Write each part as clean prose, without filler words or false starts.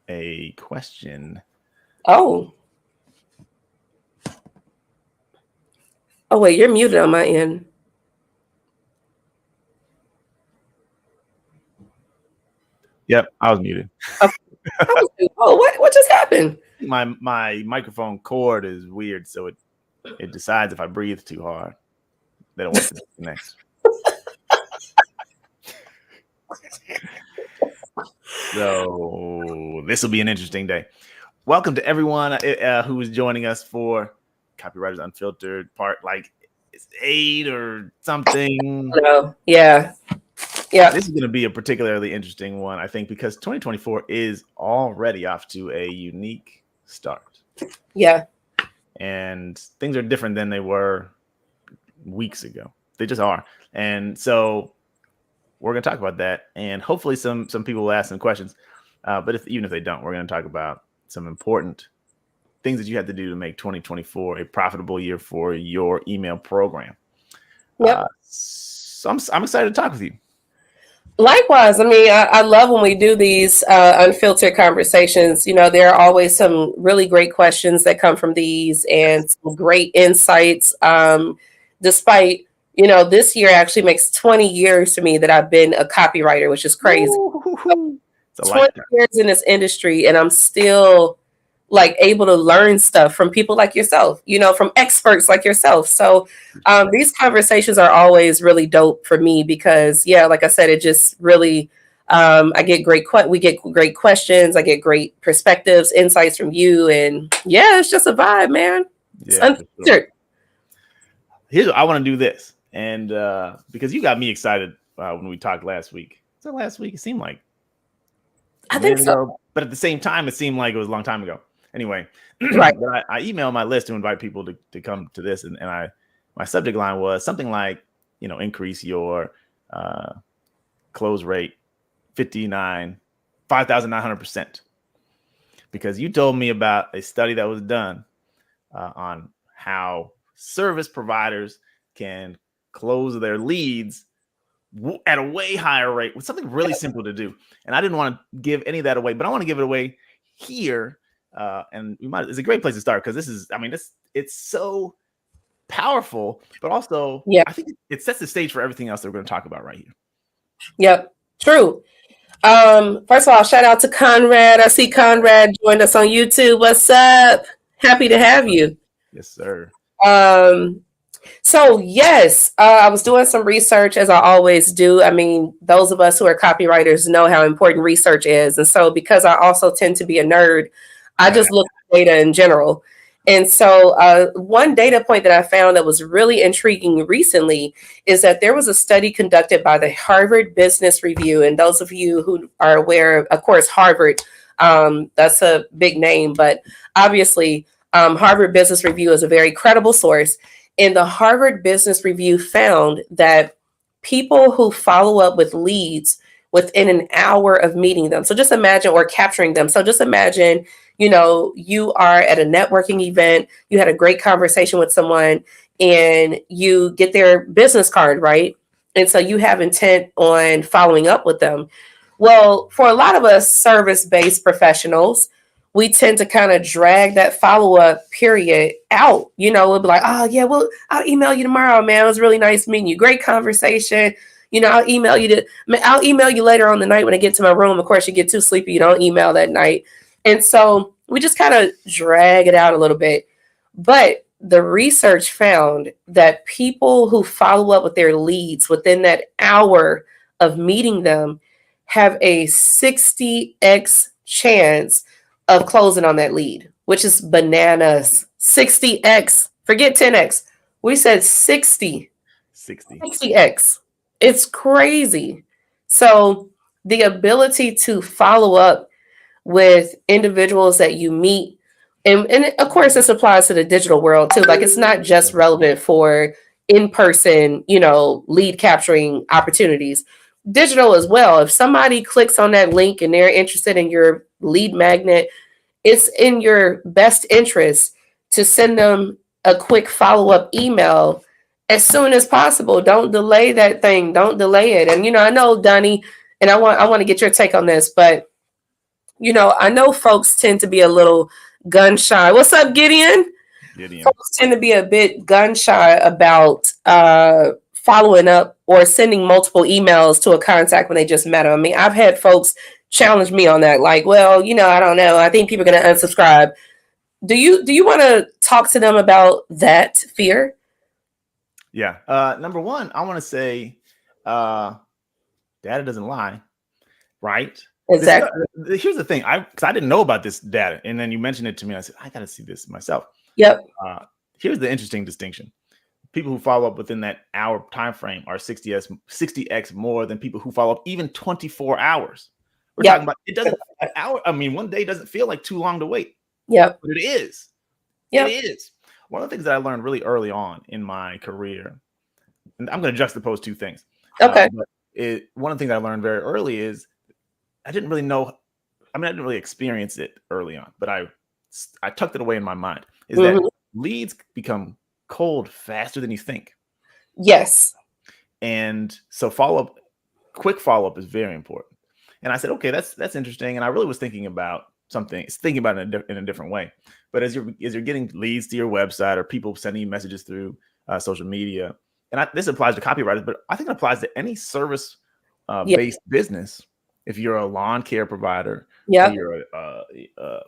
a question. Oh, wait, you're muted on my end. Yep, I was muted. Okay. What just happened? My microphone cord is weird, so it decides if I breathe too hard that it wants to disconnect. So this will be an interesting day. Welcome to everyone who is joining us for Copywriters Unfiltered part like it's 8 or something. No. Yeah. This is going to be a particularly interesting one, I think, because 2024 is already off to a unique start. Yeah. And things are different than they were weeks ago. They just are. And so we're going to talk about that. And hopefully some people will ask some questions. But even if they don't, we're going to talk about some important things that you have to do to make 2024 a profitable year for your email program. Yep. So I'm excited to talk with you. Likewise. I mean, I love when we do these unfiltered conversations. There are always some really great questions that come from these and some great insights. Despite, this year actually makes 20 years to me that I've been a copywriter, which is crazy. 20 years in this industry, and I'm still able to learn stuff from people like yourself, from experts like yourself. So these conversations are always really dope for me because, like I said, it just really, I get we get great questions. I get great perspectives, insights from you. And it's just a vibe, man. Yeah. Sure. I want to do this. And because you got me excited when we talked last week. So last week, it seemed like I think so. But at the same time, it seemed like it was a long time ago. Anyway, right. But I emailed my list to invite people to come to this, and my subject line was something like, increase your close rate 5,900%, because you told me about a study that was done on how service providers can close their leads at a way higher rate with something really simple to do. And I didn't want to give any of that away, but I want to give it away here. And it's a great place to start because it's so powerful, but also I think it sets the stage for everything else that we're going to talk about right here. Yep. True. First of all, shout out to Conrad. I see Conrad joined us on YouTube. What's up? Happy to have you. Yes, sir. So yes, I was doing some research as I always do. I mean, those of us who are copywriters know how important research is. And so because I also tend to be a nerd, I just look at data in general. And so one data point that I found that was really intriguing recently is that there was a study conducted by the Harvard Business Review. And those of you who are aware, of course, Harvard, that's a big name, but obviously Harvard Business Review is a very credible source. And the Harvard Business Review found that people who follow up with leads within an hour of meeting them, so just imagine, or capturing them. So just imagine, you are at a networking event, you had a great conversation with someone, and you get their business card, right? And so you have intent on following up with them. Well, for a lot of us service-based professionals, we tend to kind of drag that follow-up period out. We'll be like, oh yeah, well, I'll email you tomorrow, man. It was really nice meeting you. Great conversation. I'll email you later on the night when I get to my room. Of course, you get too sleepy, you don't email that night. And so we just kind of drag it out a little bit. But the research found that people who follow up with their leads within that hour of meeting them have a 60x chance of closing on that lead, which is bananas. 60x. Forget 10x. We said 60x. It's crazy. So the ability to follow up with individuals that you meet, and of course this applies to the digital world too. Like, it's not just relevant for in-person, lead capturing opportunities. Digital as well. If somebody clicks on that link and they're interested in your lead magnet, it's in your best interest to send them a quick follow-up email as soon as possible. Don't delay that thing. Don't delay it. And I know, Donnie, and I want to get your take on this, but I know folks tend to be a little gun shy. What's up, Gideon? Gideon. Folks tend to be a bit gun shy about following up or sending multiple emails to a contact when they just met them. I mean, I've had folks challenge me on that, like, well, I don't know. I think people are going to unsubscribe. Do you want to talk to them about that fear? Yeah. Number one, I want to say, data doesn't lie, right? Exactly. Here's the thing, because I didn't know about this data, and then you mentioned it to me. I said, I got to see this myself. Yep. Here's the interesting distinction: people who follow up within that hour time frame are 60x more than people who follow up even 24 hours. We're talking about, it doesn't, an hour. I mean, one day doesn't feel like too long to wait. Yep. But it is. Yep. It is. One of the things that I learned really early on in my career, and I'm going to juxtapose two things. Okay. One of the things I learned very early is I didn't really know. I mean, I didn't really experience it early on, but I tucked it away in my mind. Is that leads become cold faster than you think? Yes. And so quick follow up is very important. And I said, okay, that's interesting. And I really was thinking about it in a different way. But as you're getting leads to your website or people sending you messages through social media, and this applies to copywriters, but I think it applies to any service based business. If you're a lawn care provider, or you're a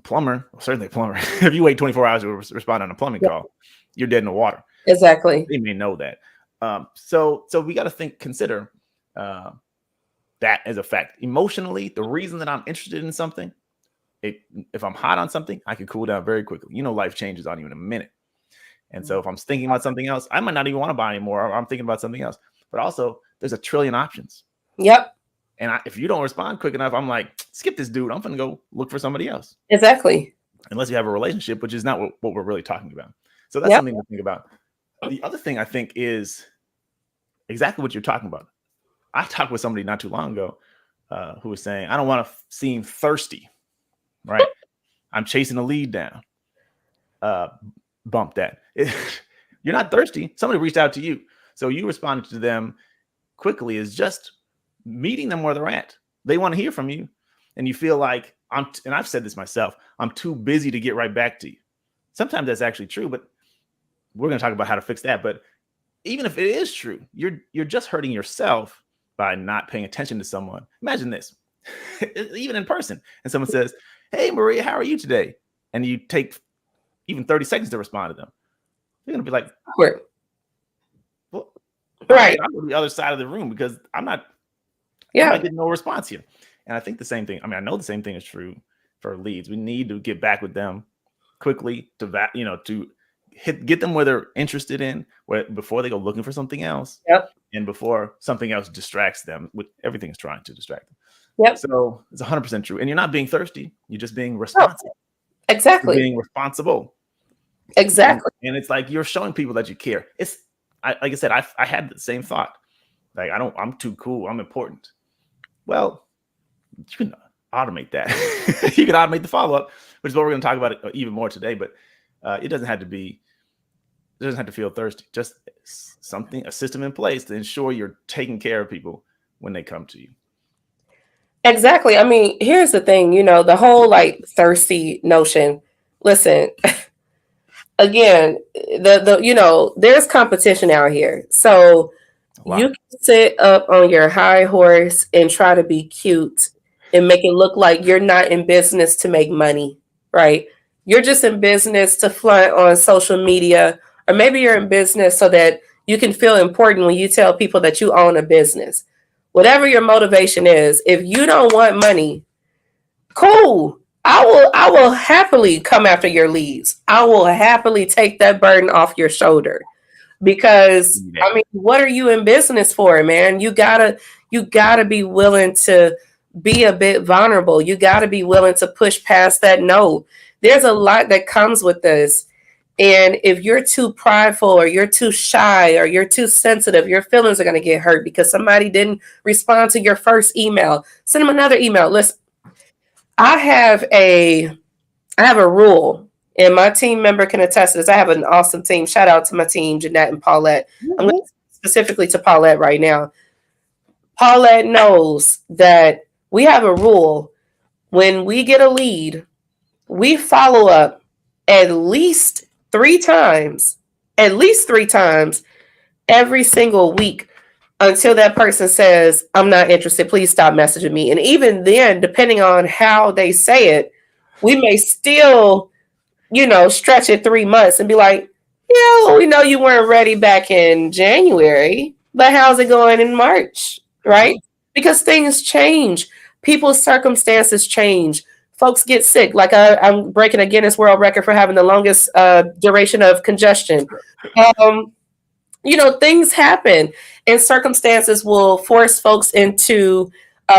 plumber, certainly a plumber. If you wait 24 hours to respond on a plumbing call, you're dead in the water. Exactly. They may know that. So we got to consider that as a fact. Emotionally, the reason that I'm interested in something, if I'm hot on something, I can cool down very quickly. Life changes on you in a minute. And so if I'm thinking about something else, I might not even want to buy anymore. Or I'm thinking about something else. But also, there's a trillion options. Yep. And if you don't respond quick enough, I'm like, skip this dude. I'm going to go look for somebody else. Exactly. Unless you have a relationship, which is not what we're really talking about. So that's something to think about. The other thing I think is exactly what you're talking about. I talked with somebody not too long ago who was saying, I don't want to seem thirsty, right? I'm chasing a lead down. Bump that. You're not thirsty. Somebody reached out to you. So you responded to them quickly is just meeting them where they're at. They want to hear from you. And you feel like, and I've said this myself, I'm too busy to get right back to you. Sometimes that's actually true, but we're going to talk about how to fix that. But even if it is true, you're just hurting yourself by not paying attention to someone. Imagine this, even in person, and someone says, hey, Maria, how are you today? And you take even 30 seconds to respond to them. You're going to be like, well, right. I'm on the other side of the room because I'm not getting no response here. And I think the same thing. I mean, I know the same thing is true for leads. We need to get back with them quickly to get them where they're interested in, before they go looking for something else. Yep. And before something else distracts them with everything's trying to distract them. Yep. So it's 100% true. And you're not being thirsty. You're just being responsible. Oh, exactly. You're being responsible. Exactly. And it's like you're showing people that you care. Like I said, I had the same thought. Like, I'm too cool. I'm important. Well, you can automate that. You can automate the follow-up, which is what we're going to talk about even more today. But it doesn't have to feel thirsty. Just a system in place to ensure you're taking care of people when they come to you. Exactly. I mean, here's the thing, the whole like thirsty notion. Listen, again, there's competition out here. So you can sit up on your high horse and try to be cute and make it look like you're not in business to make money, right? You're just in business to flaunt on social media, or maybe you're in business so that you can feel important when you tell people that you own a business. Whatever your motivation is, if you don't want money, cool. I will happily come after your leads. I will happily take that burden off your shoulder. Because I mean, what are you in business for, man? You gotta be willing to be a bit vulnerable. You gotta be willing to push past that no. There's a lot that comes with this. And if you're too prideful or you're too shy or you're too sensitive, your feelings are going to get hurt because somebody didn't respond to your first email. Send them another email. Listen, I have a rule, and my team member can attest to this. I have an awesome team. Shout out to my team, Jeanette and Paulette. I'm going specifically to Paulette right now. Paulette knows that we have a rule. When we get a lead, we follow up at least three times, every single week until that person says, I'm not interested. Please stop messaging me. And even then, depending on how they say it, we may still, stretch it 3 months and be like, yeah, well, we know you weren't ready back in January, but how's it going in March? Right? Because things change. People's circumstances change. Folks get sick. Like I'm breaking a Guinness World Record for having the longest duration of congestion. Things happen, and circumstances will force folks into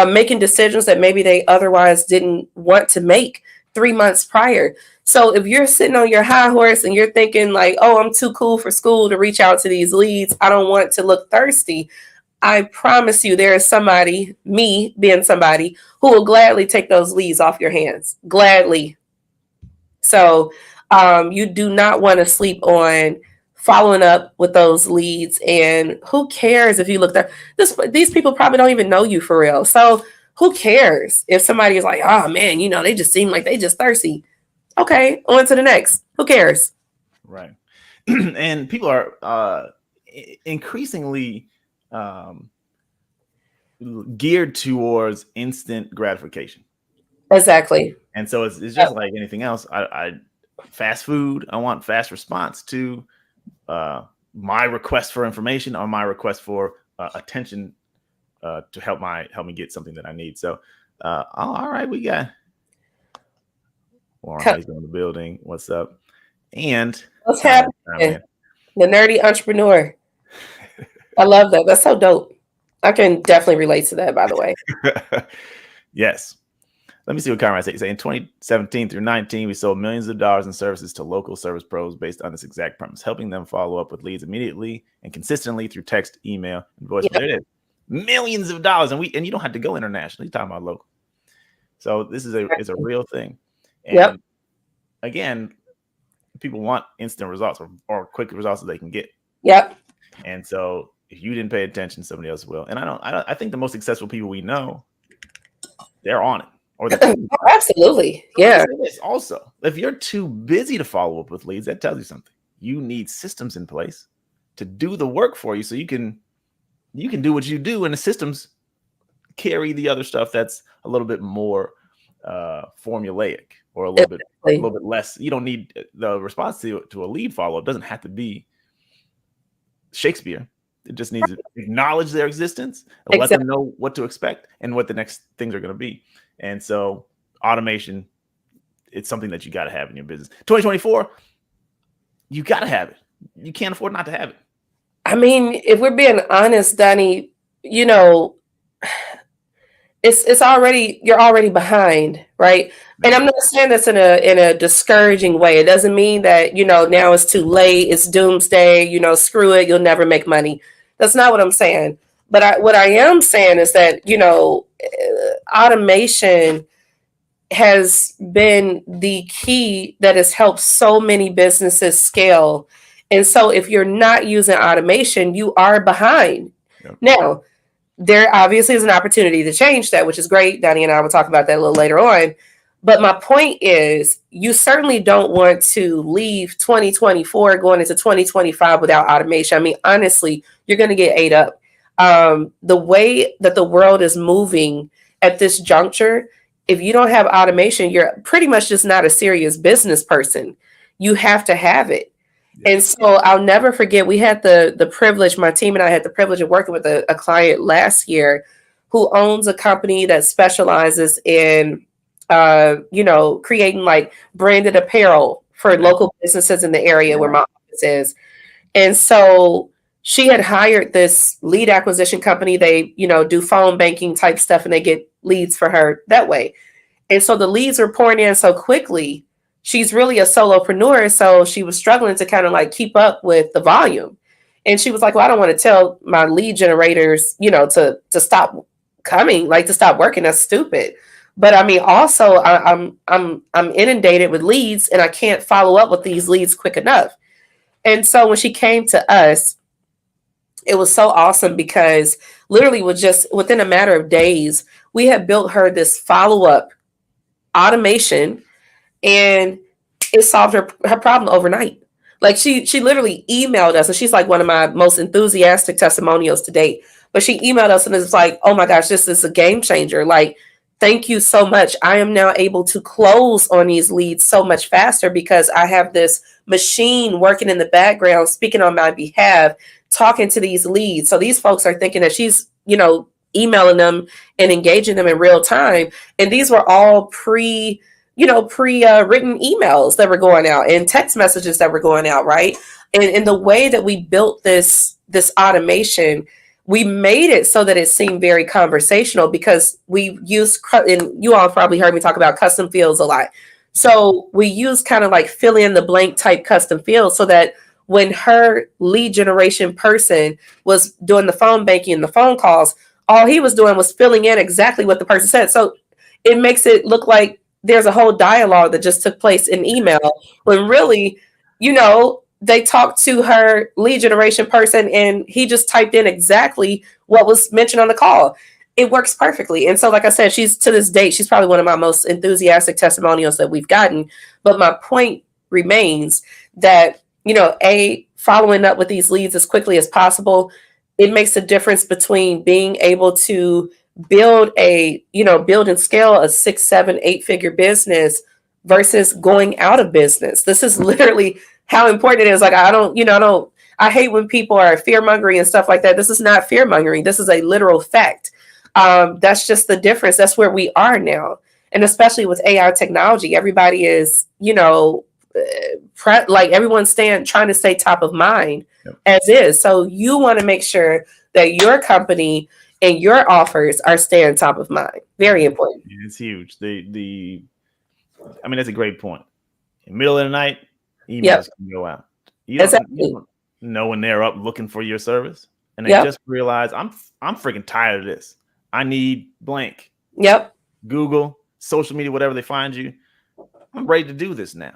making decisions that maybe they otherwise didn't want to make 3 months prior. So if you're sitting on your high horse and you're thinking like, oh, I'm too cool for school to reach out to these leads, I don't want to look thirsty, I promise you there is somebody, me being somebody, who will gladly take those leads off your hands. Gladly. So you do not want to sleep on following up with those leads. And who cares if you look there? These people probably don't even know you for real. So who cares if somebody is like, oh man, they just seem like they just thirsty. Okay, on to the next. Who cares? Right. And people are increasingly geared towards instant gratification. Exactly. And so it's just like anything else. I fast food. I want fast response to my request for information or my request for attention to help me get something that I need. So, all right, we got Warren in the building. What's up? And what's happening? The nerdy entrepreneur. I love that. That's so dope. I can definitely relate to that, by the way. Yes. Let me see what Conrad says. In 2017 through 19, we sold millions of dollars in services to local service pros based on this exact premise, helping them follow up with leads immediately and consistently through text, email, and voicemail. There it is. Millions of dollars, and you don't have to go international. You're talking about local. So this is a real thing. And again, people want instant results or quick results that they can get. Yep. And so if you didn't pay attention, somebody else will. And I think the most successful people we know, they're on it. Or absolutely. Yeah. Also, if you're too busy to follow up with leads, that tells you something. You need systems in place to do the work for you so you can do what you do, and the systems carry the other stuff that's a little bit more formulaic or a little bit less. You don't need the response to a lead follow-up doesn't have to be Shakespeare. It just needs to acknowledge their existence and let them know what to expect and what the next things are going to be. And so automation, it's something that you got to have in your business. 2024, you got to have it. You can't afford not to have it. I mean, if we're being honest, Donnie, it's already, you're already behind, right? And I'm not saying this in a discouraging way. It doesn't mean that, now it's too late, it's doomsday, screw it, you'll never make money. That's not what I'm saying. But what I am saying is that, automation has been the key that has helped so many businesses scale. And so if you're not using automation, you are behind. Yep. Now, there obviously is an opportunity to change that, which is great. Donnie and I will talk about that a little later on. But my point is, you certainly don't want to leave 2024 going into 2025 without automation. I mean, honestly, you're going to get ate up. The way that the world is moving at this juncture, if you don't have automation, you're pretty much just not a serious business person. You have to have it. And so I'll never forget, we had the privilege, my team and I had the privilege of working with a client last year who owns a company that specializes in, creating like branded apparel for local businesses in the area where my office is. And so she had hired this lead acquisition company. They, do phone banking type stuff and they get leads for her that way. And so the leads were pouring in so quickly. She's really a solopreneur, so she was struggling to kind of like keep up with the volume. And she was like, well, I don't want to tell my lead generators, to stop coming, like to stop working. That's stupid. But I mean, also I'm inundated with leads and I can't follow up with these leads quick enough. And so when she came to us, it was so awesome because literally with just within a matter of days, we had built her this follow-up automation, and it solved her problem overnight. Like she literally emailed us, and she's like one of my most enthusiastic testimonials to date. But she emailed us and it's like, oh my gosh, this is a game changer. Like, thank you so much. I am now able to close on these leads so much faster because I have this machine working in the background, speaking on my behalf, talking to these leads. So these folks are thinking that she's, emailing them and engaging them in real time. And these were all written emails that were going out and text messages that were going out, right? And the way that we built this automation, we made it so that it seemed very conversational because we use, and you all probably heard me talk about custom fields a lot. So we use kind of like fill in the blank type custom fields so that when her lead generation person was doing the phone banking and the phone calls, all he was doing was filling in exactly what the person said. So it makes it look like there's a whole dialogue that just took place in email when really, they talked to her lead generation person and he just typed in exactly what was mentioned on the call. It works perfectly. And so, like I said, she's to this date, she's probably one of my most enthusiastic testimonials that we've gotten. But my point remains that, following up with these leads as quickly as possible, it makes a difference between being able to build and scale a 6, 7, 8-figure business versus going out of business. This is literally how important it is. Like, I hate when people are fear mongering and stuff like that. This is not fear mongering. This is a literal fact. That's just the difference. That's where we are now. And especially with AI technology, everybody is, like everyone's trying to stay top of mind as is. So you want to make sure that your company and your offers are staying top of mind. Very important. It's huge. That's a great point. In the middle of the night, emails can go out. You don't know when they're up looking for your service, and they just realize I'm freaking tired of this. I need blank. Yep. Google, social media, whatever they find you. I'm ready to do this now.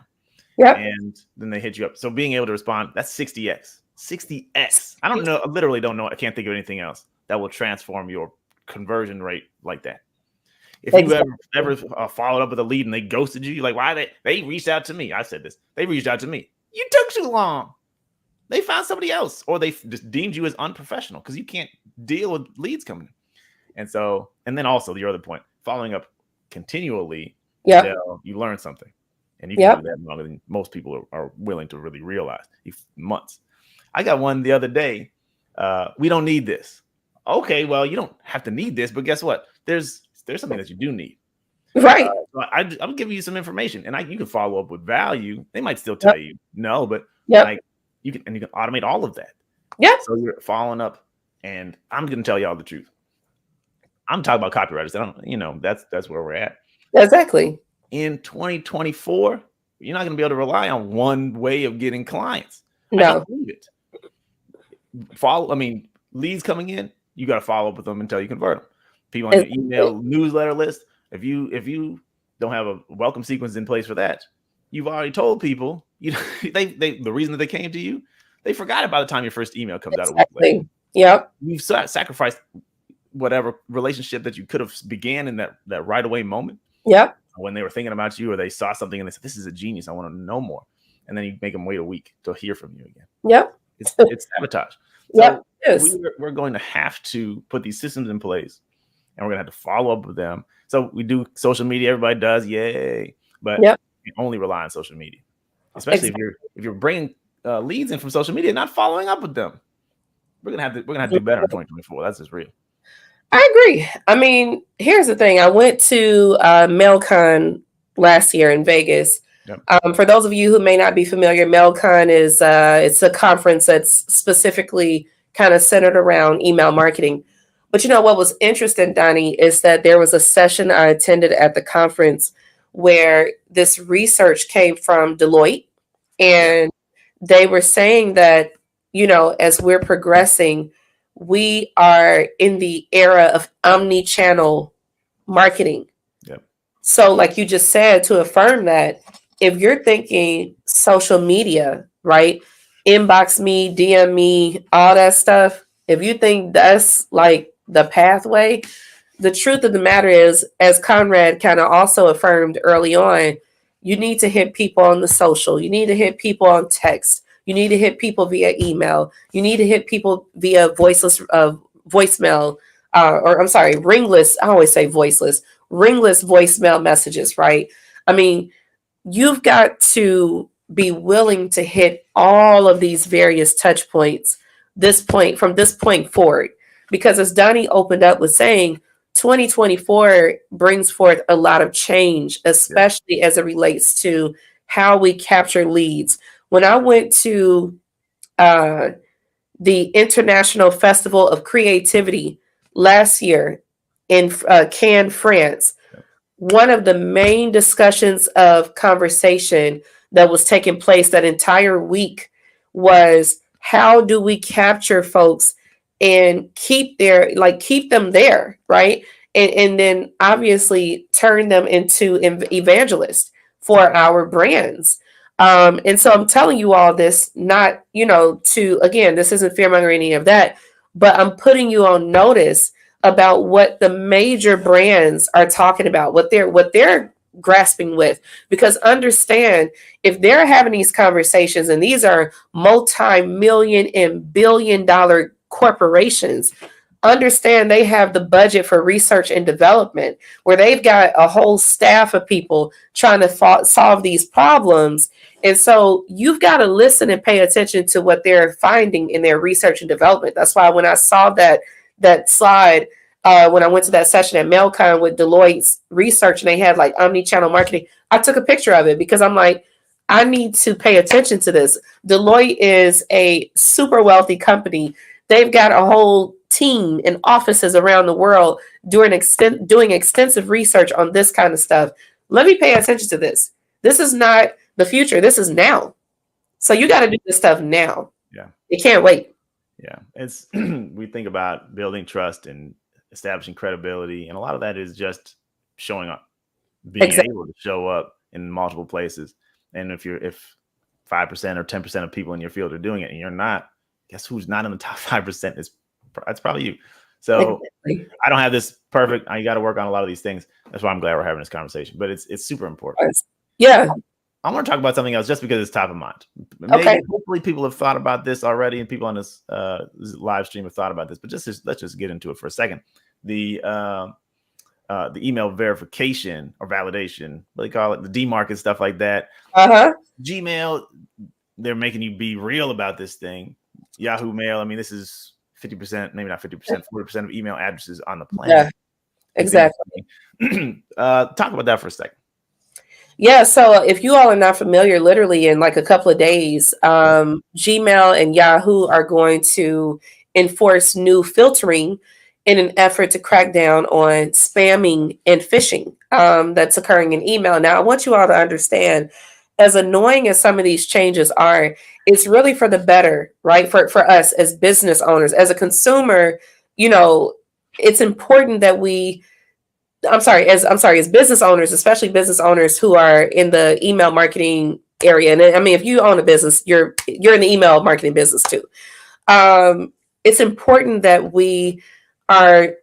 Yep. And then they hit you up. So being able to respond, that's 60x. 60x. I don't know. I literally don't know. I can't think of anything else that will transform your conversion rate like that. If you ever followed up with a lead and they ghosted you, like, why they reached out to me. I said this. They reached out to me. You took too long. They found somebody else, or they just deemed you as unprofessional because you can't deal with leads coming in. And then also the other point, following up continually, until you learn something. And you can do that longer than most people are willing to really realize. Months. I got one the other day. We don't need this. Okay, well, you don't have to need this, but guess what? There's something that you do need. Right. So I'm giving you some information, and you can follow up with value. They might still tell you no, but you can automate all of that. Yeah. So you're following up, and I'm going to tell y'all the truth. I'm talking about copywriters. That's where we're at. Exactly. In 2024, you're not going to be able to rely on one way of getting clients. No. I don't believe it. Leads coming in, you got to follow up with them until you convert them. People on your email newsletter list, if you don't have a welcome sequence in place for that, you've already told people the reason that they came to you, they forgot it by the time your first email comes out a week later. Yep. You've sacrificed whatever relationship that you could have began in that right away moment. Yep. When they were thinking about you, or they saw something and they said, "This is a genius. I want to know more." And then you make them wait a week to hear from you again. Yep. It's sabotage. So yep. Yes. We're going to have to put these systems in place, and we're going to have to follow up with them. So we do social media. Everybody does, yay! But you only rely on social media, especially if you're bringing leads in from social media, not following up with them. We're gonna have to do better in 2024. That's just real. I agree. Here's the thing. I went to MailCon last year in Vegas. Yep. For those of you who may not be familiar, MailCon is it's a conference that's specifically kind of centered around email marketing. But what was interesting, Donnie, is that there was a session I attended at the conference where this research came from Deloitte, and they were saying that, as we're progressing, we are in the era of omni-channel marketing. Yep. So like you just said, to affirm that, if you're thinking social media, right? Inbox me, DM me, all that stuff. If you think that's like the pathway, the truth of the matter is, as Conrad kind of also affirmed early on, you need to hit people on the social. You need to hit people on text. You need to hit people via email. You need to hit people via voicemail, or I'm sorry, ringless. I always say voiceless, ringless voicemail messages, right? I mean, you've got to be willing to hit all of these various touch points from this point forward. Because as Donnie opened up with saying, 2024 brings forth a lot of change, especially as it relates to how we capture leads. When I went to the International Festival of Creativity last year in Cannes, France, one of the main discussions of conversation that was taking place that entire week was, how do we capture folks and keep them there, right? And then obviously turn them into evangelists for our brands. And so I'm telling you all this, not, again, this isn't fear mongering any of that, but I'm putting you on notice about what the major brands are talking about, what they're grasping with. Because understand, if they're having these conversations, and these are multi-million and billion-dollar corporations, understand they have the budget for research and development, where they've got a whole staff of people trying to solve these problems. And so you've got to listen and pay attention to what they're finding in their research and development. That's why when I saw that slide, when I went to that session at MailCon with Deloitte's research, and they had like omni-channel marketing, I took a picture of it because I'm like, I need to pay attention to this. Deloitte is a super wealthy company. They've got a whole team and offices around the world doing extensive research on this kind of stuff. Let me pay attention to this. This is not the future. This is now. So you got to do this stuff now. Yeah. You can't wait. Yeah. It's we think about building trust and establishing credibility, and a lot of that is just showing up, being able to show up in multiple places. And if 5% or 10% of people in your field are doing it and you're not, guess who's not in the top 5%? That's probably you. So I don't have this perfect. I got to work on a lot of these things. That's why I'm glad we're having this conversation. But it's super important. Yeah. I want to talk about something else just because it's top of mind. Maybe hopefully people have thought about this already, and people on this live stream have thought about this. But let's just get into it for a second. The email verification or validation, what they call it, the DMARC and stuff like that. Gmail, they're making you be real about this thing. Yahoo Mail, I mean, this is 50%, maybe not 50%, 40% of email addresses on the planet. Yeah, exactly. Talk about that for a second. Yeah, so if you all are not familiar, literally in like a couple of days, Gmail and Yahoo are going to enforce new filtering in an effort to crack down on spamming and phishing that's occurring in email. Now, I want you all to understand, as annoying as some of these changes are, it's really for the better, right? For us as business owners, as a consumer, it's important that as business owners, especially business owners who are in the email marketing area. And I mean, if you own a business, you're in the email marketing business too. It's important that we are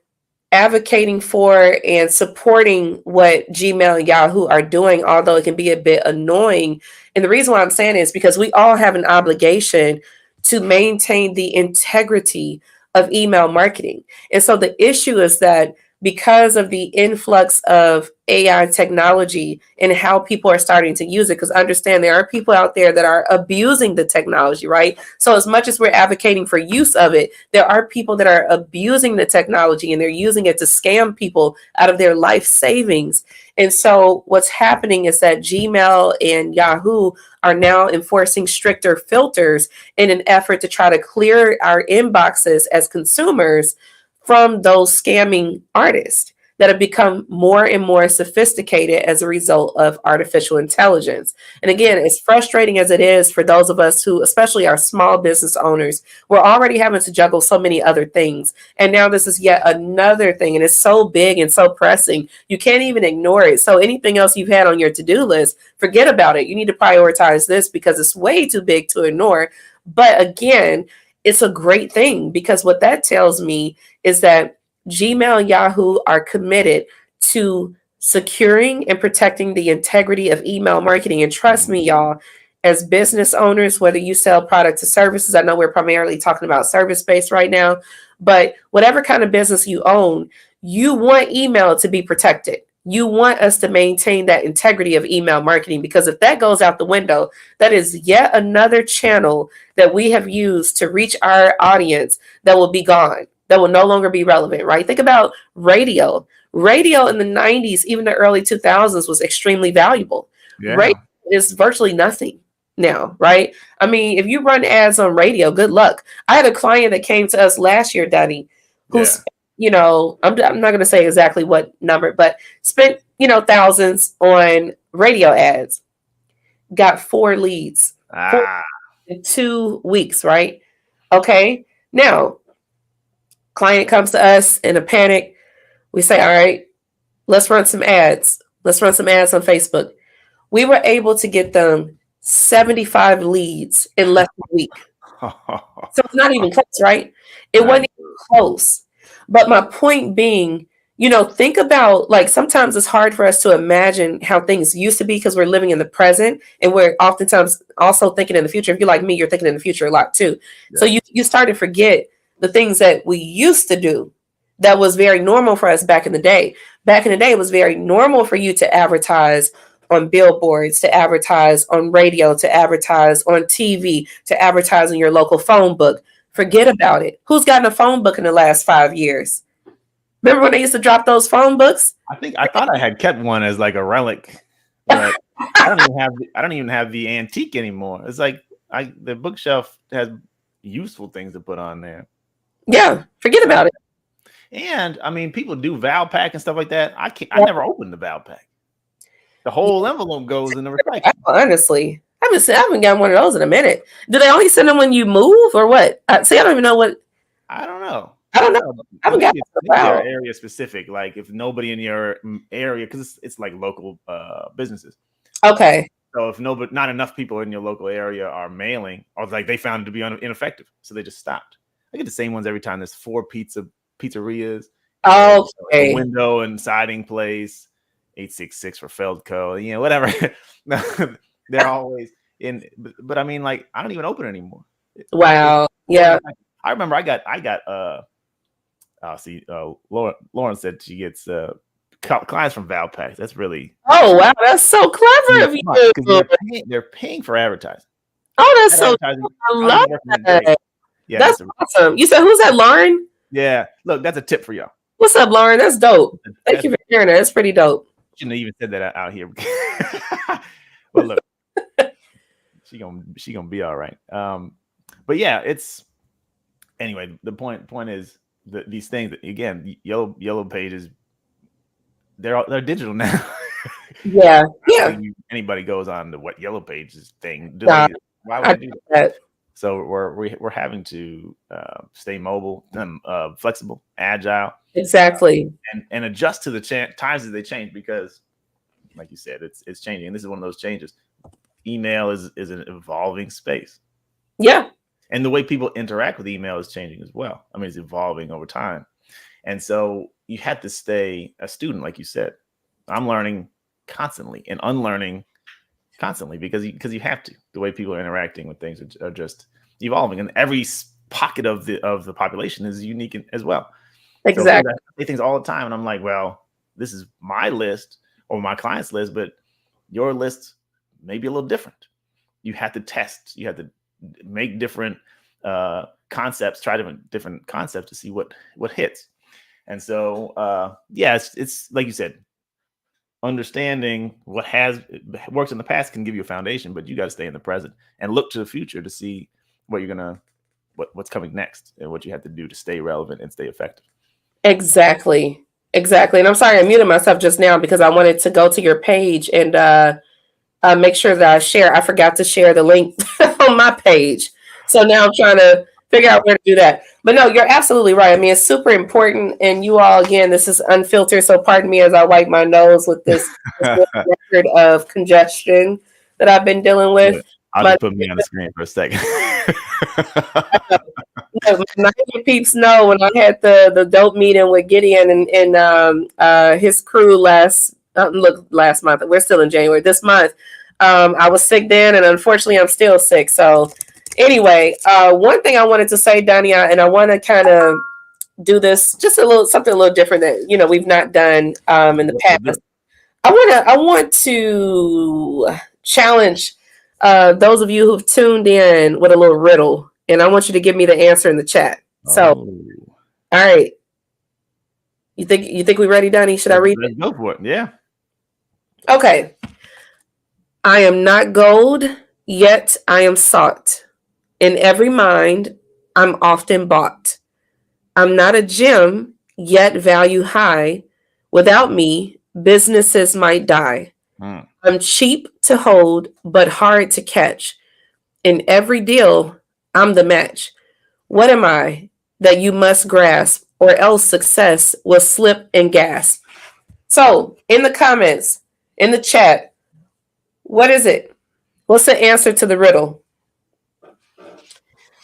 advocating for and supporting what Gmail and Yahoo are doing, although it can be a bit annoying. And the reason why I'm saying is because we all have an obligation to maintain the integrity of email marketing. And so the issue is that because of the influx of AI technology and how people are starting to use it, because understand there are people out there that are abusing the technology, right? So as much as we're advocating for use of it, there are people that are abusing the technology, and they're using it to scam people out of their life savings. And so what's happening is that Gmail and Yahoo are now enforcing stricter filters in an effort to try to clear our inboxes as consumers from those scamming artists that have become more and more sophisticated as a result of artificial intelligence. And again, as frustrating as it is for those of us who, especially our small business owners, we're already having to juggle so many other things. And now this is yet another thing, and it's so big and so pressing, you can't even ignore it. So anything else you've had on your to-do list, forget about it. You need to prioritize this because it's way too big to ignore. But again, it's a great thing, because what that tells me is that Gmail and Yahoo are committed to securing and protecting the integrity of email marketing. And trust me, y'all, as business owners, whether you sell products or services, I know we're primarily talking about service based right now, but whatever kind of business you own, you want email to be protected. You want us to maintain that integrity of email marketing, because if that goes out the window, that is yet another channel that we have used to reach our audience that will be gone, that will no longer be relevant, right? Think about radio. Radio in the 90s, even the early 2000s, was extremely valuable. Yeah. Radio is virtually nothing now, right? I mean, if you run ads on radio, good luck. I had a client that came to us last year, Daddy, who's, I'm not going to say exactly what number, but spent, thousands on radio ads, got 4 leads in 2 weeks, right? Okay. Now, client comes to us in a panic. We say, all right, let's run some ads. Let's run some ads on Facebook. We were able to get them 75 leads in less than a week. So it's not even close, right? It wasn't even close. But my point being, think about, like, sometimes it's hard for us to imagine how things used to be because we're living in the present, and we're oftentimes also thinking in the future. If you're like me, you're thinking in the future a lot too. Yeah. So you start to forget the things that we used to do that was very normal for us back in the day. Back in the day, it was very normal for you to advertise on billboards, to advertise on radio, to advertise on TV, to advertise in your local phone book. Forget about it. Who's gotten a phone book in the last 5 years? Remember when they used to drop those phone books? I thought I had kept one as like a relic, but I don't even have the antique anymore. It's like the bookshelf has useful things to put on there. Yeah, forget about it. And I mean, people do Valpak and stuff like that. I never opened the Valpak. The whole envelope goes in the recycling. Honestly, I haven't gotten one of those in a minute. Do they only send them when you move or what? See, I don't even know what. I don't know. I haven't got they're area specific. Like if nobody in your area, because it's like local businesses. Okay. So if not enough people in your local area are mailing, or like they found it to be ineffective, so they just stopped. I get the same ones every time. There's 4 pizzerias. Okay. A window and siding place. 866 for Feldco, whatever. They're always in, but I mean, like, I don't even open it anymore. Wow. Yeah. I remember I got Lauren said she gets clients from Valpak. That's really, oh wow, that's so clever of you. They're paying for advertising. Oh, that's so cool. I love that. Yeah, that's awesome. You said, who's that, Lauren? Yeah, look, that's a tip for y'all. What's up, Lauren? That's dope. Thank you for sharing that. That's pretty dope. Shouldn't have even said that out here. But look, she gonna be all right. But yeah, it's anyway. The point is that these things, again, yellow pages, they're digital now. Yeah. Anybody goes on the what yellow pages thing? Why would I do that? So we're having to stay mobile, flexible, agile. Exactly. And adjust to the times as they change, because, like you said, it's changing. And this is one of those changes. Email is an evolving space. Yeah. And the way people interact with email is changing as well. I mean, it's evolving over time. And so you have to stay a student, like you said. I'm learning constantly and unlearning constantly because you have to. The way people are interacting with things are just evolving, and every pocket of the population is unique as well. Exactly. So I say things all the time, and I'm like, well, this is my list or my client's list, but your list may be a little different. You have to test. You have to make different concepts, try different concepts to see what hits. And so, it's like you said, understanding what has worked in the past can give you a foundation, but you got to stay in the present and look to the future to see what's coming next and what you have to do to stay relevant and stay effective. Exactly. And I'm sorry, I muted myself just now because I wanted to go to your page and make sure that I forgot to share the link on my page. So now I'm trying to figure out where to do that. But no, you're absolutely right. I mean, it's super important. And you all, again, this is Unfiltered. So pardon me as I wipe my nose with this record of congestion that I've been dealing with. I'll just put me on the screen for a second. My peeps know when I had the dope meeting with Gideon and his crew last month. We're still in January. This month, I was sick then, and unfortunately, I'm still sick. So, anyway, one thing I wanted to say, Dania, and I want to kind of do this just something a little different that we've not done in the past. I want to challenge those of you who've tuned in with a little riddle, and I want you to give me the answer in the chat. So, all right, you think we're ready, Donnie? Should I read it? Go for it. Yeah. Okay. I am not gold, yet I am sought. In every mind, I'm often bought. I'm not a gem, yet value high. Without me, businesses might die. I'm cheap to hold, but hard to catch. In every deal, I'm the match. What am I that you must grasp, or else success will slip and gasp? So, in the comments, in the chat, what is it? What's the answer to the riddle?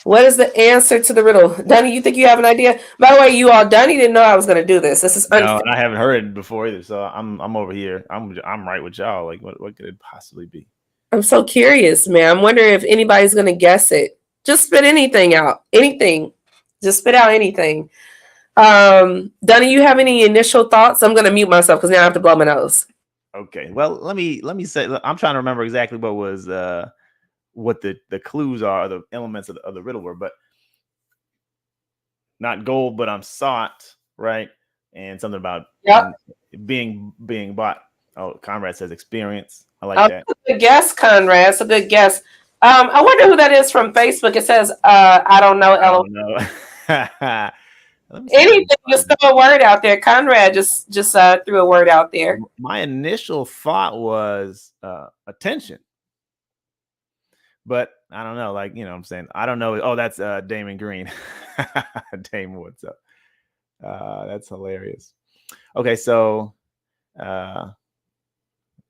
What is the answer to the riddle? Donnie, you think you have an idea? By the way, you all, Donnie didn't know I was going to do this. This is no, I haven't heard it before either. So I'm over here. I'm right with y'all. Like, what could it possibly be? I'm so curious, man. I'm wondering if anybody's going to guess it. Just spit anything out. Anything. Just spit out anything. Donnie, you have any initial thoughts? I'm going to mute myself because now I have to blow my nose. Okay. Well, let me say, I'm trying to remember exactly what was what the clues are, the elements of the riddle were, but not gold, but I'm sought, right? And something about being bought. Oh, Conrad says experience. I like that. Good guess, Conrad. It's a good guess. I wonder who that is from Facebook. It says, I don't know. I don't know. Anything, just throw a word out there. Conrad just threw a word out there. My initial thought was attention. But I don't know, like, I'm saying, I don't know. Oh, that's Damon Green. Damon, what's up? That's hilarious. Okay, so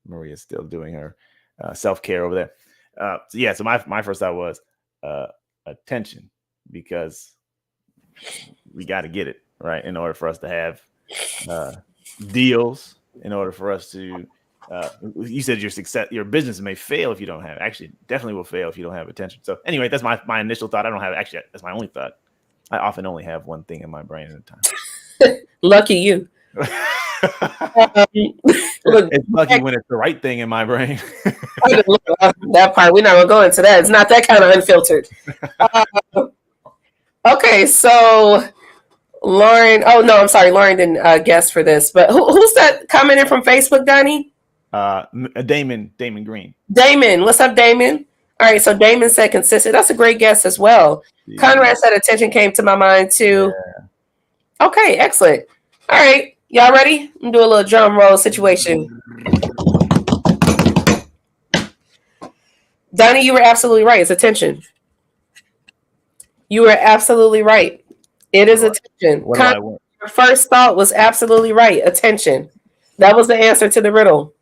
Maria's still doing her self-care over there. So my first thought was attention, because we got to get it, right? In order for us to have deals, in order for us to you said your business may fail if you don't have, actually definitely will fail if you don't have attention. So anyway, that's my initial thought. I don't have, actually, that's my only thought. I often only have one thing in my brain at a time. Lucky you. It's lucky when it's the right thing in my brain. That part, we're not going to go into that. It's not that kind of unfiltered. Okay, so Lauren, I'm sorry, Lauren didn't guess for this, but who's that commenting from Facebook, Donnie? Damon Green. Damon, what's up, Damon? All right, so Damon said consistent. That's a great guess as well. Yeah. Conrad said attention came to my mind too. Yeah. Okay, excellent. All right, y'all ready? I'm gonna do a little drum roll situation. Donnie, you were absolutely right. It's attention. You were absolutely right. It is attention. Your first thought was absolutely right. Attention. That was the answer to the riddle.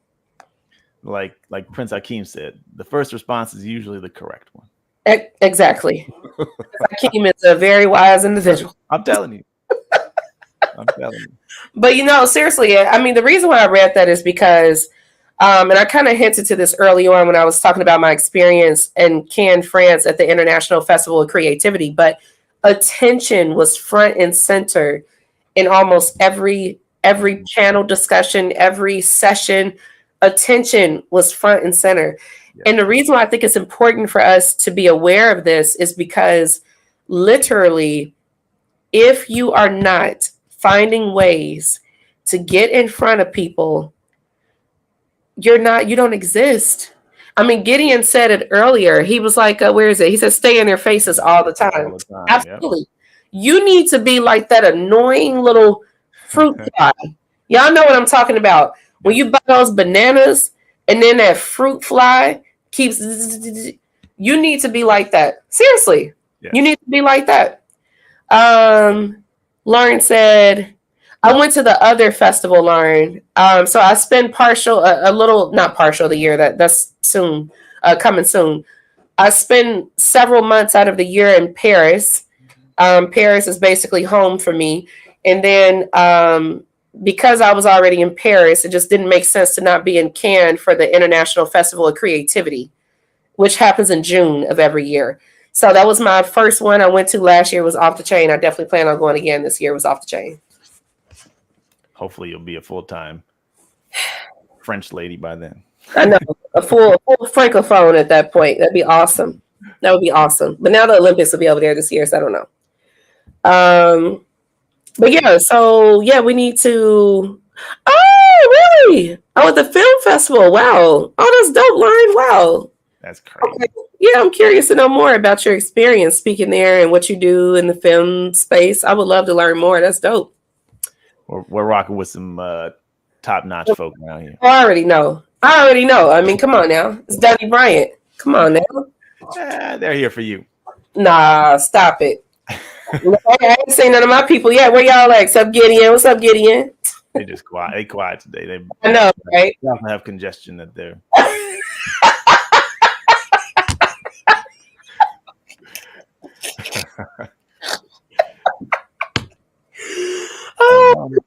Like Prince Hakeem said, the first response is usually the correct one. Exactly. Hakeem is a very wise individual. I'm telling you. But seriously, I mean, the reason why I read that is because, and I kind of hinted to this early on when I was talking about my experience in Cannes, France at the International Festival of Creativity, but attention was front and center in almost every panel discussion, every session. Attention was front and center. Yeah. And the reason why I think it's important for us to be aware of this is because literally, if you are not finding ways to get in front of people, you don't exist. I mean, Gideon said it earlier. He was like, where is it? He said, stay in their faces all the time. Absolutely. Yep. You need to be like that annoying little fruit fly. Y'all know what I'm talking about. When you buy those bananas and then that fruit fly keeps, you need to be like that. Seriously. Yes. You need to be like that. Lauren said, I went to the other festival, Lauren. So I spend not partial the year, that's soon, coming soon. I spend several months out of the year in Paris. Paris is basically home for me. And then because I was already in Paris, it just didn't make sense to not be in Cannes for the International Festival of Creativity, which happens in June of every year. So that was my first one I went to last year. Was off the chain. I definitely plan on going again this year. Was off the chain. Hopefully you'll be a full-time French lady by then. I know, a full francophone at that point. That'd be awesome. That would be awesome. But now the Olympics will be over there this year, so I don't know. But yeah, so yeah, we need to. Oh, really? Oh, at the film festival. Wow. Oh, that's dope, Lauren. Wow. That's crazy. Okay. Yeah, I'm curious to know more about your experience speaking there and what you do in the film space. I would love to learn more. That's dope. We're rocking with some top-notch folk around here. I already know. I mean, come on now. It's Danny Bryant. Come on now. They're here for you. Nah, stop it. I ain't seen none of my people yet. Where y'all at? What's up, Gideon? What's up, Gideon? They just quiet. They quiet today. I know, right? They often have congestion at their.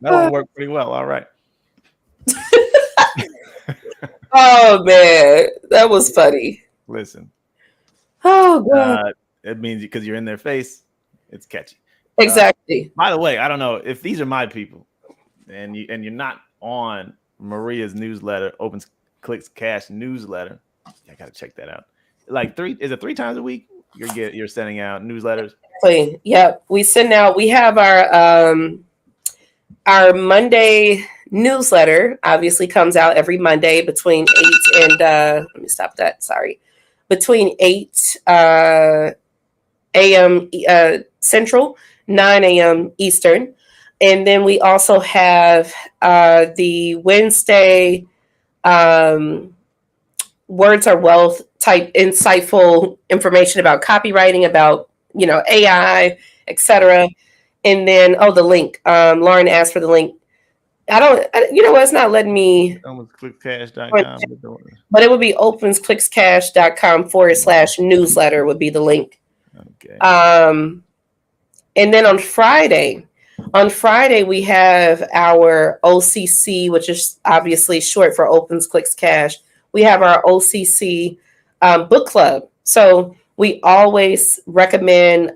That'll work pretty well. All right. Oh man, that was funny. Listen. Oh god. It means because you're in their face, it's catchy. Exactly. By the way, I don't know if these are my people, and you're not on Maria's newsletter, Opens Clicks Cash newsletter. I gotta check that out. Like is it 3 times a week? You're sending out newsletters. Yep, we send out. We have our Monday newsletter. Obviously, comes out every Monday between 8 and let me stop that. Sorry, between 8 a.m. Central, 9 a.m. Eastern, and then we also have the Wednesday Words Are Wealth type insightful information about copywriting, about AI, etc. And then the link. Lauren asked for the link. You know what? It's not letting me. Opensclickscash.com. But it would be opensclickscash.com/newsletter would be the link. Okay. And then on Friday we have our OCC, which is obviously short for Opens Clicks Cash. We have our OCC book club. So we always recommend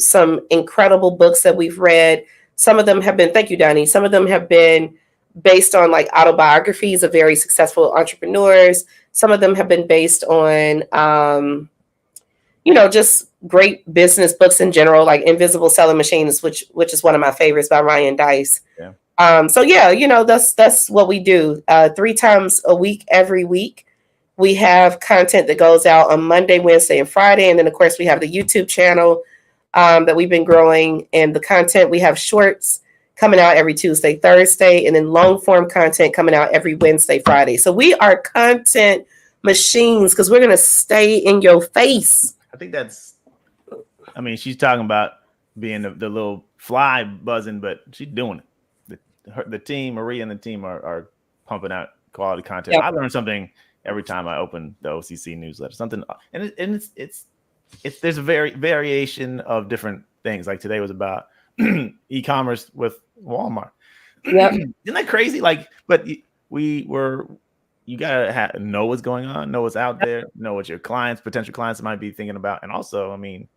some incredible books that we've read. Some of them have been, thank you, Donnie. Some of them have been based on like autobiographies of very successful entrepreneurs. Some of them have been based on, just great business books in general, like Invisible Selling Machines, which is one of my favorites by Ryan Dice. Yeah. So yeah, that's what we do. 3 times a week, every week. We have content that goes out on Monday, Wednesday, and Friday. And then of course we have the YouTube channel that we've been growing, and the content, we have shorts coming out every Tuesday, Thursday, and then long form content coming out every Wednesday, Friday. So we are content machines because we're going to stay in your face. I think she's talking about being the little fly buzzing, but she's doing it. The team, Maria and the team are pumping out quality content. Yep. I learn something every time I open the OCC newsletter, something, and it's there's a variation of different things. Like today was about e-commerce with Walmart. Yeah, isn't that crazy? Like, but you gotta know what's going on, know what's out there, know what your potential clients might be thinking about, and also, I mean,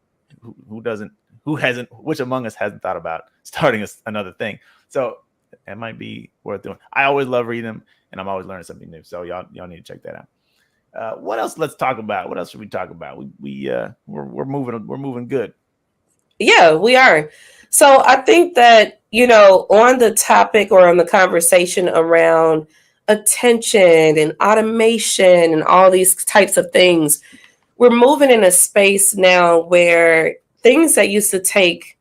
which among us hasn't thought about starting another thing? So it might be worth doing. I always love reading them, and I'm always learning something new. So y'all need to check that out. What else? Let's talk about. What else should we talk about? We're moving good. Yeah, we are. So I think that on the topic or on the conversation around attention and automation and all these types of things, we're moving in a space now where things that used to take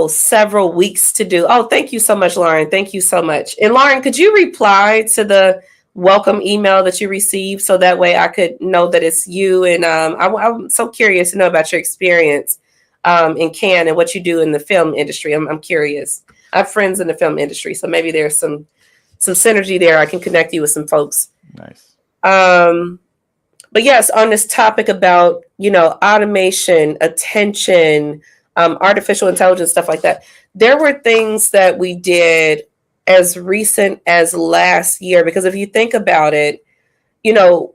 several weeks to do. Oh, thank you so much, Lauren. Thank you so much. And Lauren, could you reply to the welcome email that you received so that way I could know that it's you? And I'm so curious to know about your experience in Cannes and what you do in the film industry. I'm curious. I have friends in the film industry, so maybe there's some synergy there. I can connect you with some folks. Nice. But yes, on this topic about, automation, attention, artificial intelligence, stuff like that, there were things that we did as recent as last year. Because if you think about it,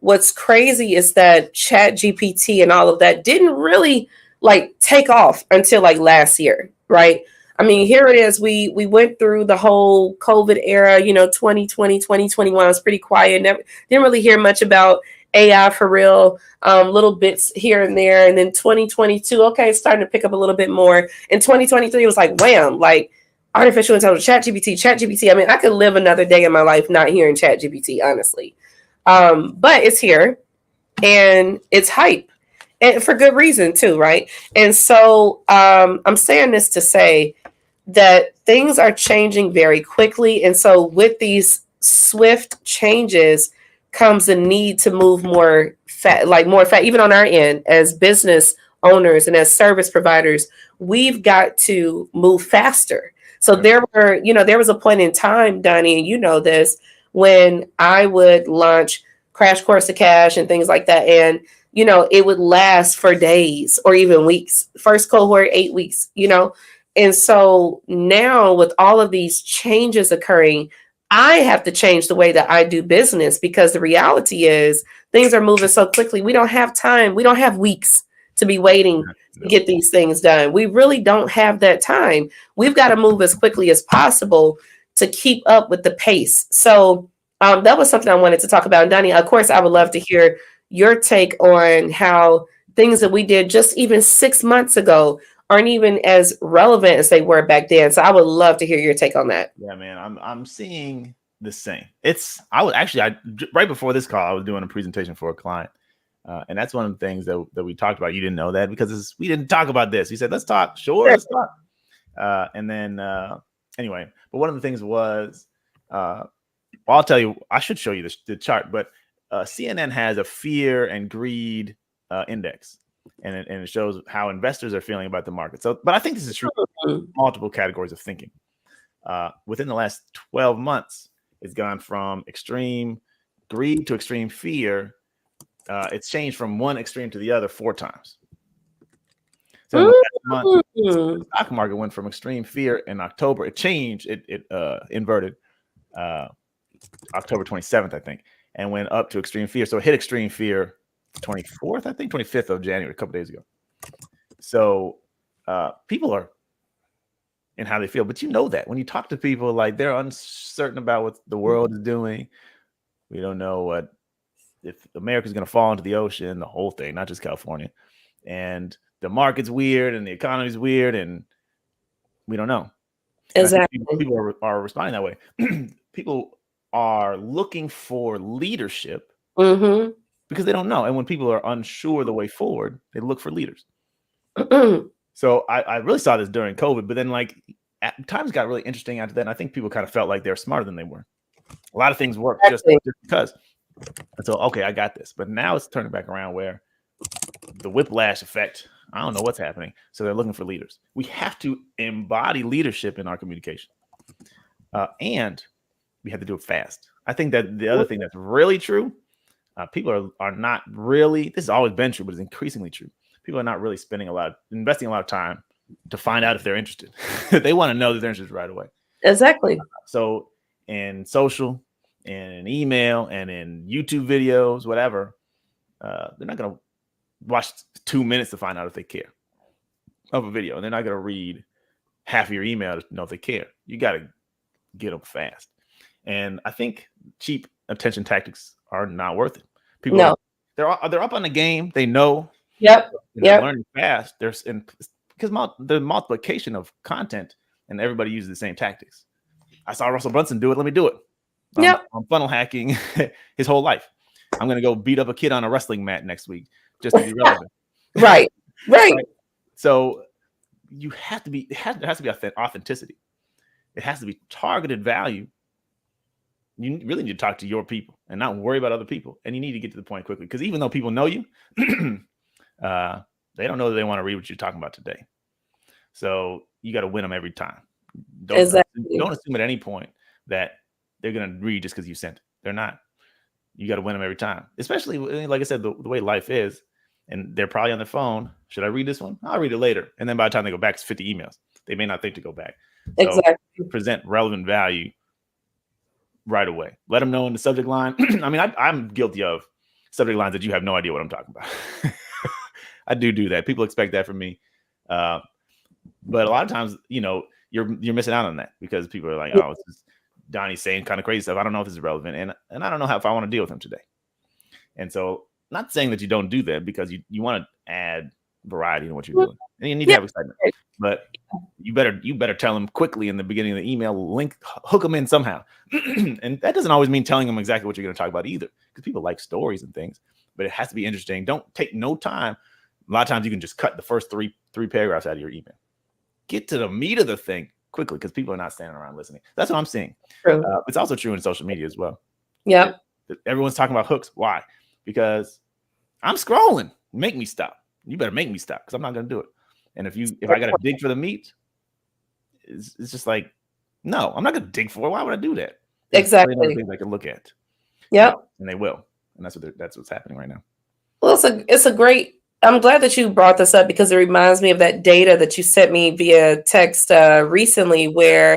what's crazy is that Chat GPT and all of that didn't really like take off until like last year, right? I mean, here it is. We went through the whole COVID era, 2020, 2021 was pretty quiet. Never didn't really hear much about AI for real. Little bits here and there. And then 2022, okay, it's starting to pick up a little bit more. In 2023, it was like wham, like artificial intelligence, Chat GPT. I mean, I could live another day in my life not hearing Chat GPT, honestly. But it's here and it's hype, and for good reason too, right? And so I'm saying this to say that things are changing very quickly. And so with these swift changes comes the need to move more fat, even on our end as business owners and as service providers, we've got to move faster. So there was a point in time, Donnie, and you know this, when I would launch Crash Course to Cash and things like that. And, it would last for days or even weeks. First cohort, 8 weeks, And so now with all of these changes occurring, I have to change the way that I do business, because the reality is things are moving so quickly. We don't have time. We don't have weeks to be waiting to get these things done. We really don't have that time. We've got to move as quickly as possible to keep up with the pace. So that was something I wanted to talk about. And Donnie, of course, I would love to hear your take on how things that we did just even 6 months ago aren't even as relevant as they were back then. So I would love to hear your take on that. Yeah, man, I'm seeing the same. Right before this call, I was doing a presentation for a client. And that's one of the things that we talked about. You didn't know that because we didn't talk about this. He said, let's talk. Sure, let's talk. Anyway, but one of the things was, I'll tell you, I should show you the chart, but CNN has a fear and greed index, and it shows how investors are feeling about the market. So, but I think this is true for multiple categories of thinking. Within the last 12 months, it's gone from extreme greed to extreme fear. It's changed from one extreme to the other 4 times. So in the last month, the stock market went from extreme fear in October. It changed. It inverted October 27th, I think, and went up to extreme fear. So it hit extreme fear 24th, I think, 25th of January, a couple days ago. So people are in how they feel. But you know that when you talk to people, like, they're uncertain about what the world is doing. We don't know if America's going to fall into the ocean, the whole thing, not just California. And the market's weird and the economy's weird, and we don't know. Exactly. People are responding that way. People are looking for leadership because they don't know. And when people are unsure the way forward, they look for leaders. So I really saw this during COVID, but then times got really interesting after that. And I think people kind of felt like they're smarter than they were. A lot of things worked just because. And so, okay, I got this. But now it's turning back around where the whiplash effect, I don't know what's happening. So they're looking for leaders. We have to embody leadership in our communication. And we have to do it fast. I think that the other thing that's really true, people are not really, this has always been true, but it's increasingly true. People are not really investing a lot of time to find out if they're interested. They want to know that they're interested right away. Exactly. So in social, and in email, and in YouTube videos, whatever, they're not going to watch 2 minutes to find out if they care of a video. And they're not going to read half of your email to know if they care. You got to get them fast. And I think cheap attention tactics are not worth it. People, they're up on the game. They know. Yep. They're learning fast. Because the multiplication of content, and everybody uses the same tactics. I saw Russell Brunson do it. Let me do it. I'm funnel hacking his whole life. I'm going to go beat up a kid on a wrestling mat next week just to be relevant. Right. So you have to be, there has to be authenticity. It has to be targeted value. You really need to talk to your people and not worry about other people. And you need to get to the point quickly, because even though people know you, they don't know that they want to read what you're talking about today. So you got to win them every time. Don't assume at any point that they're going to read just because you sent it. They're not. you got to win them every time. Especially, like I said, the way life is, and they're probably on their phone. Should I read this one? I'll read it later. And then by the time they go back, it's 50 emails. They may not think to go back. So Exactly. present relevant value right away. Let them know in the subject line. I mean, I'm guilty of subject lines that you have no idea what I'm talking about. I do that. People expect that from me. But a lot of times, you're missing out on that because people are like, oh, it's just Donnie's saying kind of crazy stuff. I don't know if this is relevant. And I don't know if I want to deal with him today. And so not saying that you don't do that because you want to add variety in what you're doing. And you need to have excitement. But you better tell them quickly in the beginning of the email, hook them in somehow. And that doesn't always mean telling them exactly what you're going to talk about either, because people like stories and things, but it has to be interesting. Don't take no time. A lot of times you can just cut the first three paragraphs out of your email. Get to the meat of the thing quickly because people are not standing around listening. That's what I'm seeing. It's also true in social media as well. Yeah. Everyone's talking about hooks. Why? Because I'm scrolling. Make me stop. You better make me stop because I'm not going to do it. And if I got to dig for the meat, it's just like, no, I'm not going to dig for it. Why would I do that? There's exactly. Things I can look at. Yeah. And they will. And that's what's happening right now. Well, it's a great, I'm glad that you brought this up because it reminds me of that data that you sent me via text recently where,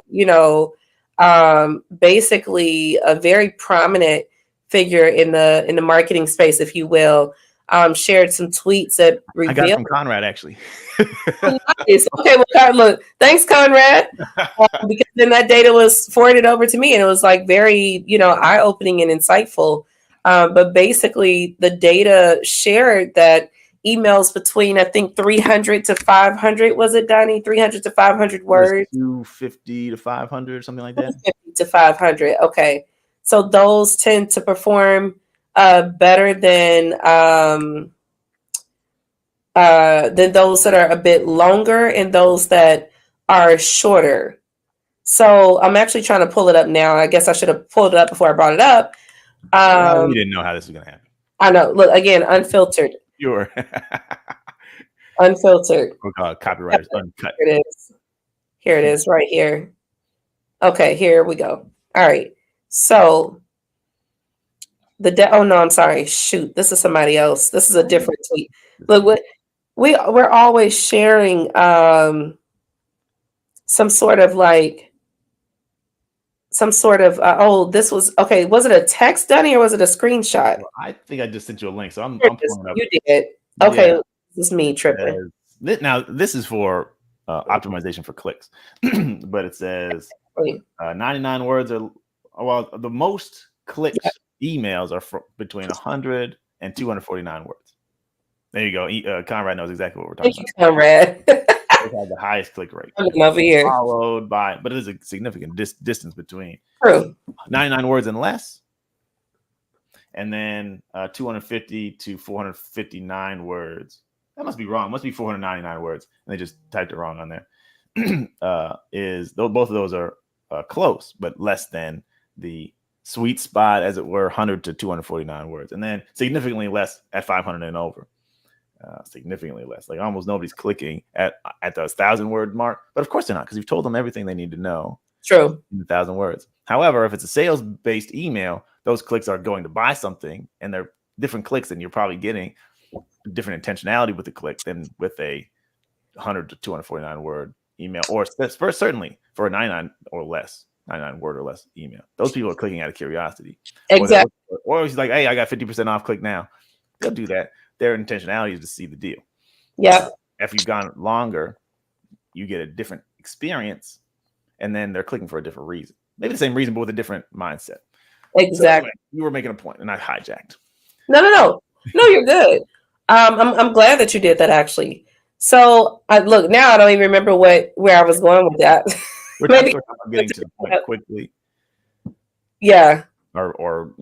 basically a very prominent figure in the marketing space, if you will, shared some tweets that revealed. I got it from Conrad, actually. Nice. Okay, well, look, thanks, Conrad. Because then that data was forwarded over to me, and it was like very, eye-opening and insightful. But basically, the data shared that emails between, I think, 300 to 500, was it, Donnie? 300 to 500 words? 250 to 500, something like that. 250 to 500. Okay. So those tend to perform better than those that are a bit longer and those that are shorter. So I'm actually trying to pull it up now. I guess I should have pulled it up before I brought it up. We didn't know how this was going to happen. I know. Look, again, Unfiltered. Sure. Unfiltered. We're called Copywriters Uncut. Here it is. Here it is right here. Okay, here we go. All right. So oh no, I'm sorry. Shoot, this is somebody else. This is a different tweet. Look, we're always sharing some sort of this was okay. Was it a text, Donnie, or was it a screenshot? Well, I think I just sent you a link, so I'm pulling it up. You did. Okay, yeah. This is me tripping. Now this is for optimization for clicks, but it says 99 words are the most clicked emails are between 100 and 249 words. There you go. Conrad knows exactly what we're talking about. Conrad. They have the highest click rate. Over here. Followed by, but it is a significant distance between. True. 99 words and less. And then 250 to 459 words. That must be wrong. It must be 499 words. And they just typed it wrong on there. Both of those are close, but less than the sweet spot, as it were, 100 to 249 words. And then significantly less at 500 and over. Significantly less. Like almost nobody's clicking at the 1,000 word mark. But of course they're not, because you've told them everything they need to know. True. In 1,000 words. However, if it's a sales-based email, those clicks are going to buy something, and they're different clicks, and you're probably getting different intentionality with the click than with a 100 to 249 word email, or certainly for a 99 word or less email. Those people are clicking out of curiosity. Exactly. Or he's like, hey, I got 50% off, click now. They'll do that. Their intentionality is to see the deal. Yeah. If you've gone longer, you get a different experience, and then they're clicking for a different reason. Maybe the same reason, but with a different mindset. Exactly. So anyway, you were making a point, and I hijacked. No, you're good. I'm glad that you did that, actually. So look, now I don't even remember where I was going with that. We're talking about getting to the point quickly. Yeah. Or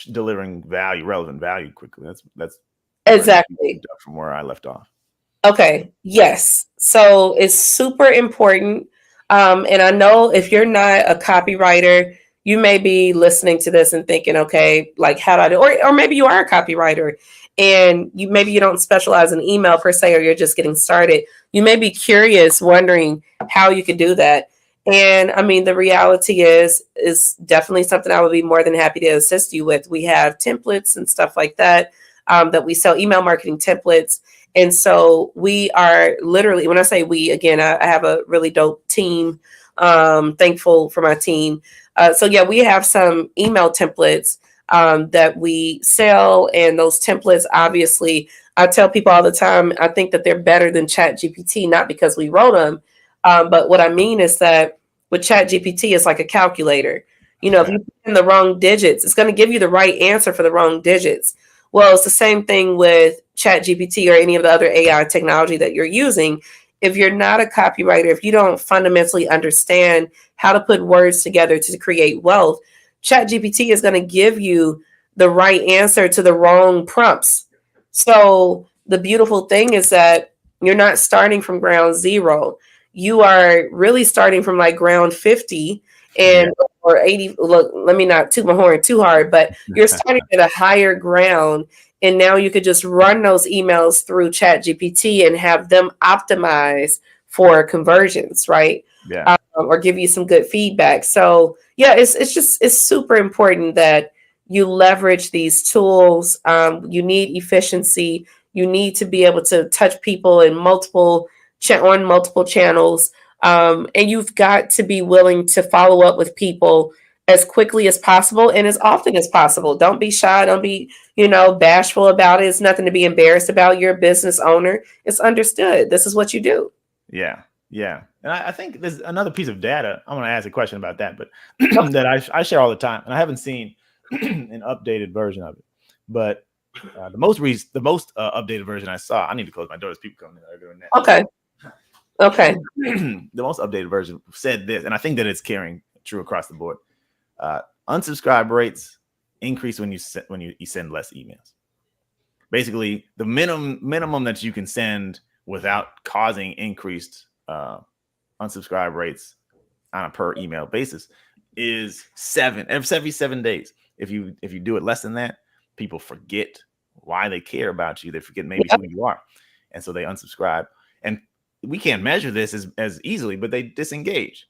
delivering relevant value quickly. That's exactly from where I left off. Okay. Yes. So it's super important. And I know if you're not a copywriter, you may be listening to this and thinking, okay, like how do I do? Or maybe you are a copywriter and maybe you don't specialize in email per se, or you're just getting started. You may be curious, wondering how you could do that. And I mean, the reality is definitely something I would be more than happy to assist you with. We have templates and stuff like that, that we sell, email marketing templates. And so we are literally, when I say we, again, I have a really dope team. Thankful for my team. So yeah, we have some email templates that we sell, and those templates, obviously, I tell people all the time, I think that they're better than Chat GPT, not because we wrote them, but what I mean is that with Chat GPT, it's like a calculator. You know, if you put in the wrong digits, it's going to give you the right answer for the wrong digits. Well, it's the same thing with Chat GPT or any of the other AI technology that you're using. If you're not a copywriter, if you don't fundamentally understand how to put words together to create wealth, Chat GPT is going to give you the right answer to the wrong prompts. So the beautiful thing is that you're not starting from ground zero. You are really starting from like ground 50 and or 80. Look, let me not toot my horn too hard, but you're starting at a higher ground. And now you could just run those emails through Chat GPT and have them optimize for conversions, right? Yeah. Or give you some good feedback. So yeah, it's super important that you leverage these tools. You need efficiency. You need to be able to touch people in on multiple channels. And you've got to be willing to follow up with people as quickly as possible and as often as possible. Don't be shy. Don't be, bashful about it. It's nothing to be embarrassed about. You're a business owner. It's understood. This is what you do. Yeah. Yeah. And I think there's another piece of data. I'm going to ask a question about that, but that I share all the time. And I haven't seen an updated version of it. But the most updated version I saw, I need to close my door. There's people coming in that are doing that. Okay. The most updated version said this, and I think that it's carrying true across the board. Unsubscribe rates increase when you send less emails. Basically, the minimum that you can send without causing increased unsubscribe rates on a per email basis is every 7 days. If you do it less than that, people forget why they care about you. They forget maybe who you are, and so they unsubscribe. And we can't measure this as easily, but they disengage.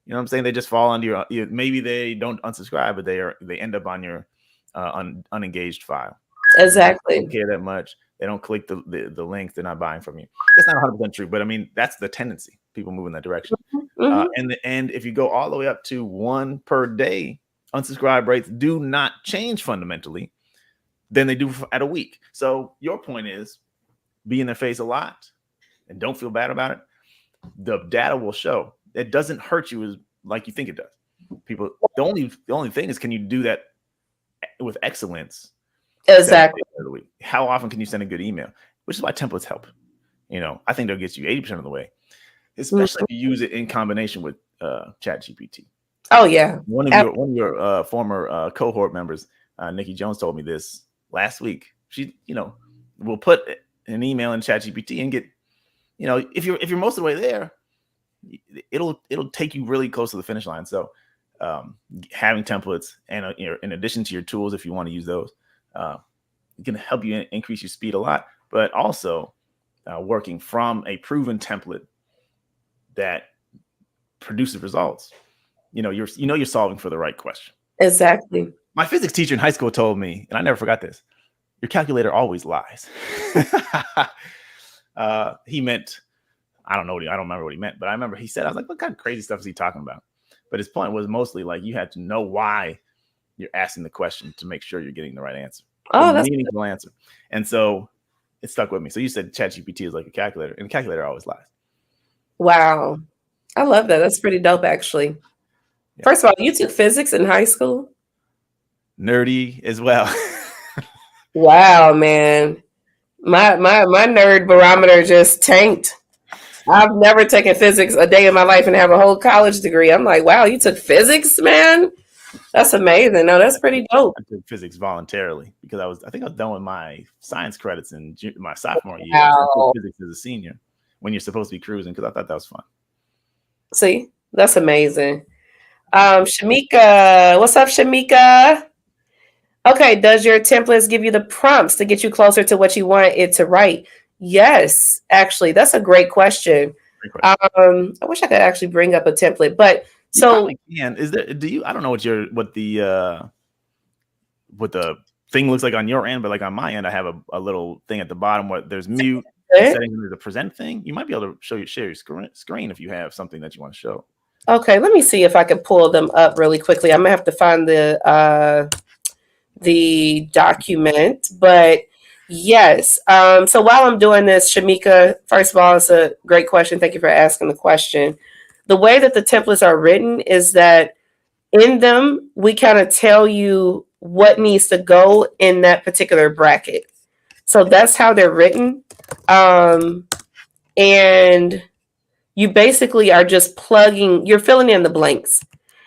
You know what I'm saying? They just fall under your maybe they don't unsubscribe, but they end up on your unengaged file. Exactly. They don't care that much. They don't click the link. They're not buying from you. That's not 100% true, but I mean, that's the tendency. People move in that direction. Mm-hmm. And if you go all the way up to 1 per day, unsubscribe rates do not change fundamentally than they do at a week. So your point is, be in their face a lot and don't feel bad about it. The data will show it doesn't hurt you as like you think it does. People, the only thing is, can you do that with excellence? Exactly. How often can you send a good email? Which is why templates help. I think they'll get you 80% of the way, especially if you use it in combination with Chat GPT. Oh yeah. One of your former cohort members, Nikki Jones, told me this last week. She, will put an email in Chat GPT and get, if you're most of the way there, it'll take you really close to the finish line. So having templates and in addition to your tools, if you want to use those, it can help you increase your speed a lot, but also working from a proven template that produces results. You're solving for the right question. Exactly. My physics teacher in high school told me, and I never forgot this: your calculator always lies. He meant, I don't remember what he meant, but I remember he said, I was like, what kind of crazy stuff is he talking about? But his point was mostly like, you had to know why you're asking the question to make sure you're getting the right answer. Oh, that's a meaningful answer. And so it stuck with me. So you said ChatGPT is like a calculator, and the calculator always lies. Wow. I love that. That's pretty dope, actually. Yeah. First of all, you took physics in high school? Nerdy as well. Wow, man. My nerd barometer just tanked. I've never taken physics a day in my life and have a whole college degree. I'm like, wow, you took physics, man? That's amazing. No, that's pretty dope. I took physics voluntarily because I think I was done with my science credits in my sophomore year. Wow. So I took physics as a senior when you're supposed to be cruising because I thought that was fun. See, that's amazing. Shamika, what's up, Shamika? Okay, does your templates give you the prompts to get you closer to what you want it to write? Yes, actually, that's a great question. Great question. I wish I could actually bring up a template, but You so probably can. Is there? Do you? I don't know what the thing looks like on your end, but like on my end, I have a little thing at the bottom where there's mute and setting the present thing. You might be able to share your screen if you have something that you want to show. Okay, let me see if I can pull them up really quickly. I'm gonna have to find the document, but yes. So while I'm doing this, Shamika, first of all, it's a great question. Thank you for asking the question. The way that the templates are written is that in them, we kind of tell you what needs to go in that particular bracket. So that's how they're written. And you basically are just you're filling in the blanks.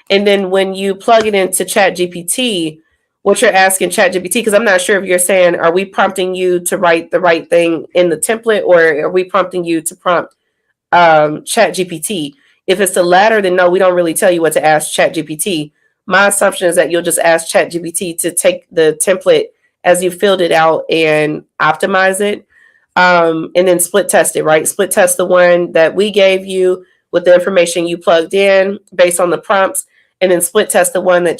And then when you plug it into ChatGPT, what you're asking ChatGPT, because I'm not sure if you're saying, are we prompting you to write the right thing in the template, or are we prompting you to prompt ChatGPT? If it's the latter, then no, we don't really tell you what to ask ChatGPT. My assumption is that you'll just ask ChatGPT to take the template as you filled it out and optimize it, and then split test it, right? Split test the one that we gave you with the information you plugged in based on the prompts, and then split test the one that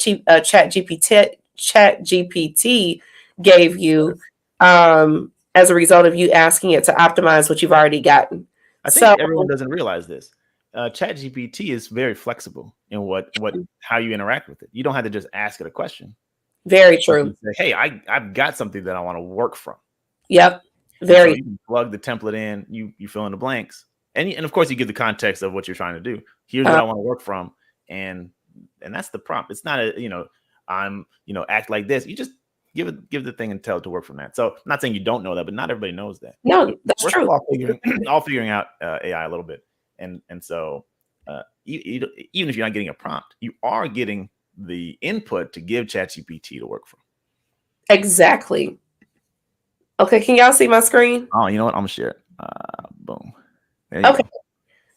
ChatGPT gave you as a result of you asking it to optimize what you've already gotten. I think everyone doesn't realize this. ChatGPT is very flexible in how you interact with it. You don't have to just ask it a question. Very true. Say, hey, I've got something that I want to work from. Yep. So you can plug the template in, you fill in the blanks, and of course you give the context of what you're trying to do. Here's what I want to work from, and that's the prompt. It's not act like this. You just give the thing and tell it to work from that. So I'm not saying you don't know that, but not everybody knows that. No, that's true. All figuring out AI a little bit, and so even if you're not getting a prompt, you are getting the input to give ChatGPT to work from. Exactly. Okay, can y'all see my screen? Oh, you know what? I'm gonna share it. Boom. Okay.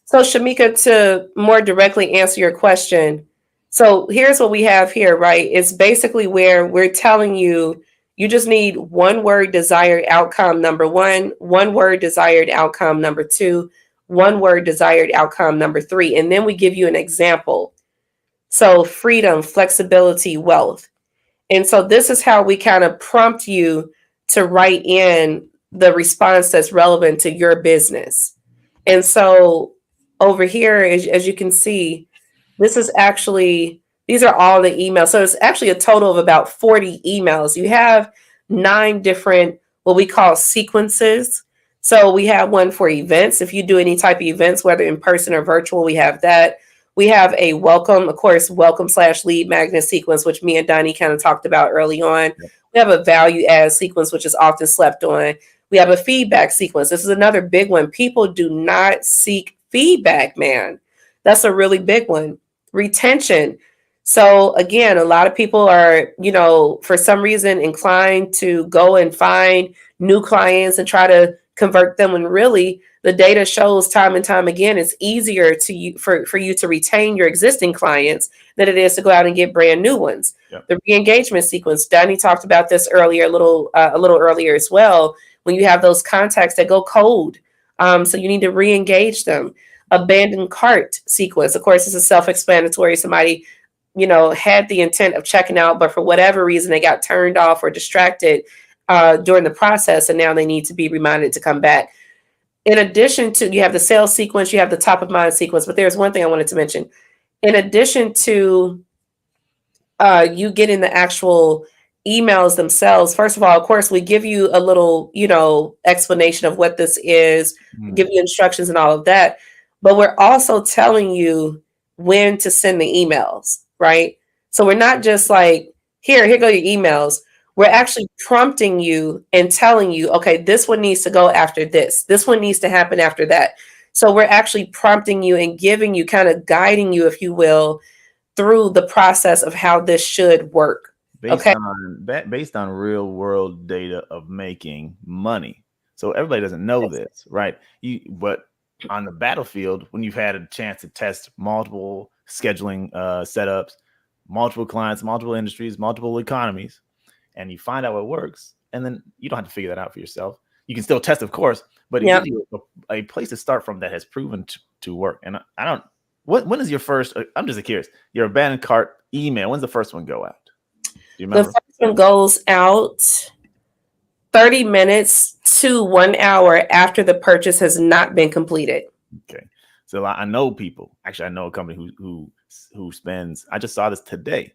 So Shamika, to more directly answer your question, so here's what we have here, right? It's basically where we're telling you just need one word desired outcome number one word desired outcome number two, one word desired outcome number three, and then we give you an example. So freedom, flexibility, wealth. And so this is how we kind of prompt you to write in the response that's relevant to your business. And so over here, as you can see, these are all the emails. So it's actually a total of about 40 emails. You have 9 different, what we call sequences. So we have one for events. If you do any type of events, whether in person or virtual, we have that. We have a welcome, of course, welcome/lead magnet sequence, which me and Donnie kind of talked about early on. Yep. We have a value add sequence, which is often slept on. We have a feedback sequence. This is another big one. People do not seek feedback, man. That's a really big one. Retention. So again, a lot of people are, for some reason inclined to go and find new clients and try to convert them, when really the data shows time and time again it's easier for you to retain your existing clients than it is to go out and get brand new ones. Yep. The re-engagement sequence, Danny talked about this earlier, a little earlier as well. When you have those contacts that go cold, so you need to re-engage them. Abandoned cart sequence, of course, this is self-explanatory. Somebody had the intent of checking out, but for whatever reason they got turned off or distracted during the process, and now they need to be reminded to come back. In addition to, you have the sales sequence, you have the top of mind sequence, but there's one thing I wanted to mention. In addition to you getting the actual emails themselves, first of all, of course, we give you a little, explanation of what this is, give you instructions and all of that, but we're also telling you when to send the emails, right? So we're not just like, here go your emails. We're actually prompting you and telling you, okay, this one needs to go after this. This one needs to happen after that. So we're actually prompting you and giving you, kind of guiding you, if you will, through the process of how this should work. Based on real world data of making money. So everybody doesn't know this, right? But on the battlefield, when you've had a chance to test multiple scheduling setups, multiple clients, multiple industries, multiple economies, and you find out what works, and then you don't have to figure that out for yourself. you can still test, of course, but it Yeah. gives you a place to start from that has proven to work. And I don't. When is your first? I'm just curious. Your abandoned cart email. When's the first one go out? Do you The remember? first one goes out 30 minutes to 1 hour after the purchase has not been completed. Okay. So I know people. Actually, I know a company who spends. I just saw this today.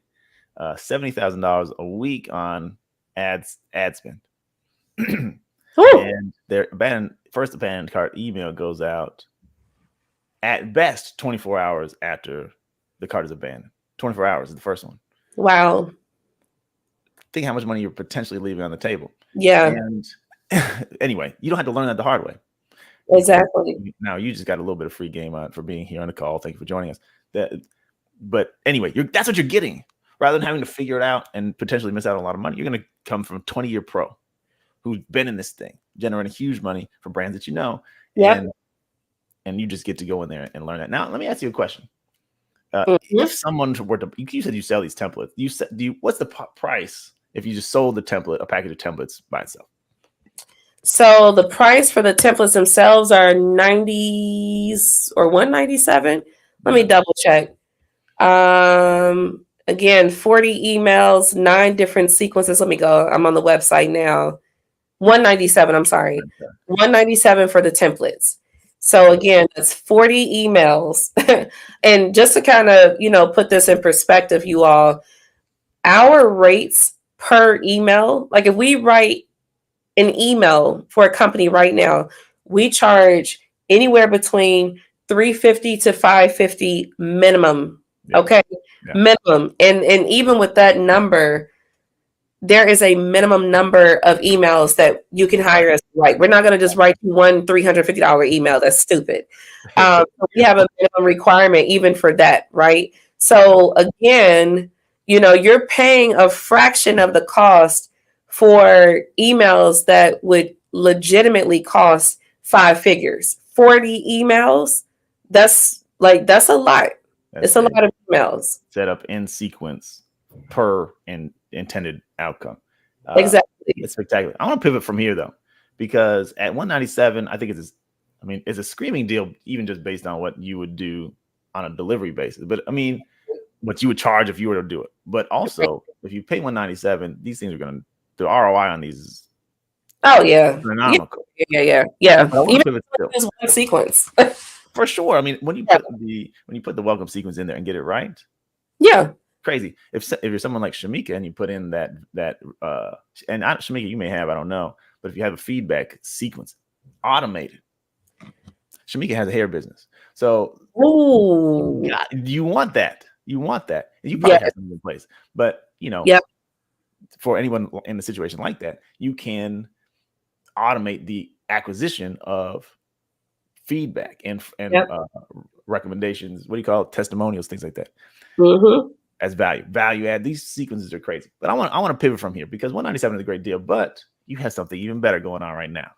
$70,000 a week on ad spend. And their first abandoned cart email goes out at best 24 hours after the cart is abandoned. 24 hours is the first one. Wow. Think how much money you're potentially leaving on the table. Yeah. And anyway, you don't have to learn that the hard way. Exactly. Now you just got a little bit of free game for being here on the call. Thank you for joining us. But anyway, that's what you're getting. Rather than having to figure it out and potentially miss out on a lot of money, you're going to come from a 20-year pro who's been in this thing, generating huge money for brands that you know. Yep. And you just get to go in there and learn that. Now, let me ask you a question. Mhm. If someone were to, you said you sell these templates. What's the price if you just sold the template, a package of templates by itself? So the price for the templates themselves are 90s or 197. Let me double check. Again, 40 emails, 9 different sequences. Let me go. I'm on the website now. 197. I'm sorry. 197 for the templates. So again, that's 40 emails. And just to kind of, put this in perspective, you all, our rates per email, like if we write an email for a company right now, we charge anywhere between $350 to $550 minimum. Yeah. Okay. Yeah. Minimum. And even with that number, there is a minimum number of emails that you can hire us to write. We're not going to just write one $350 email. That's stupid. We have a minimum requirement even for that, right? So again, you're paying a fraction of the cost for emails that would legitimately cost 5 figures. 40 emails, that's a lot. It's a lot of emails. Set up in sequence per intended outcome. Exactly. It's spectacular. I want to pivot from here though, because at 197, I think it's a screaming deal, even just based on what you would do on a delivery basis. But I mean, what you would charge if you were to do it. But also, if you pay 197, these things the ROI on these is phenomenal. Yeah. Even just one sequence. For sure. I mean, when you put the welcome sequence in there and get it right, yeah, crazy. If you're someone like Shamika and you put in that and Shamika, you may have, I don't know, but if you have a feedback sequence automated, Shamika has a hair business, so you want that. You probably have something in place, but for anyone in a situation like that, you can automate the acquisition of feedback and recommendations. What do you call it? Testimonials, things like that. Mm-hmm. As value add. These sequences are crazy, but I want to pivot from here because 197 is a great deal, but you have something even better going on right now.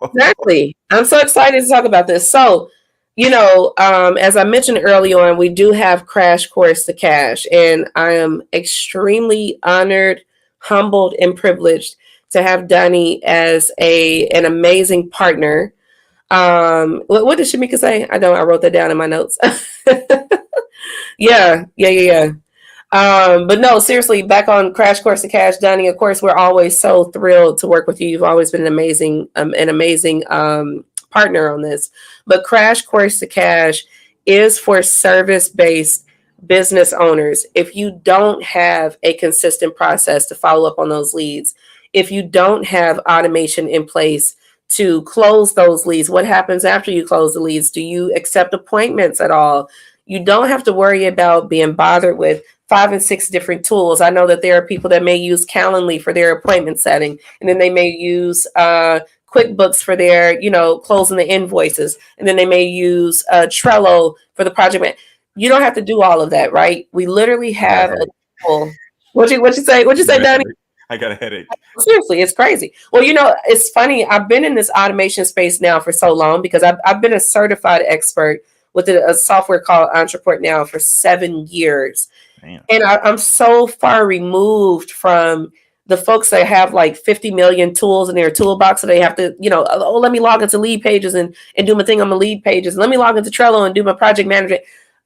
Exactly. I'm so excited to talk about this. So, as I mentioned early on, we do have Crash Course to Cash, and I am extremely honored, humbled, and privileged to have Donnie as an amazing partner. What did Shamika say? I wrote that down in my notes. Yeah. But no, seriously, back on Crash Course to Cash, Donnie, of course, we're always so thrilled to work with you. You've always been an amazing partner on this. But Crash Course to Cash is for service-based business owners. If you don't have a consistent process to follow up on those leads, if you don't have automation in place to close those leads, what happens after you close the leads? Do you accept appointments at all? You don't have to worry about being bothered with 5 and 6 different tools. I know that there are people that may use Calendly for their appointment setting, and then they may use QuickBooks for their, closing the invoices, and then they may use Trello for the project. You don't have to do all of that, right? We literally have a tool. What'd you say? What'd you say, Donnie? I got a headache. Seriously, it's crazy. Well, it's funny. I've been in this automation space now for so long because I've been a certified expert with a software called Unfiltered now for 7 years. Damn. And I'm so far removed from the folks that have like 50 million tools in their toolbox, so they have to, oh, let me log into lead pages and do my thing on my lead pages. Let me log into Trello and do my project management.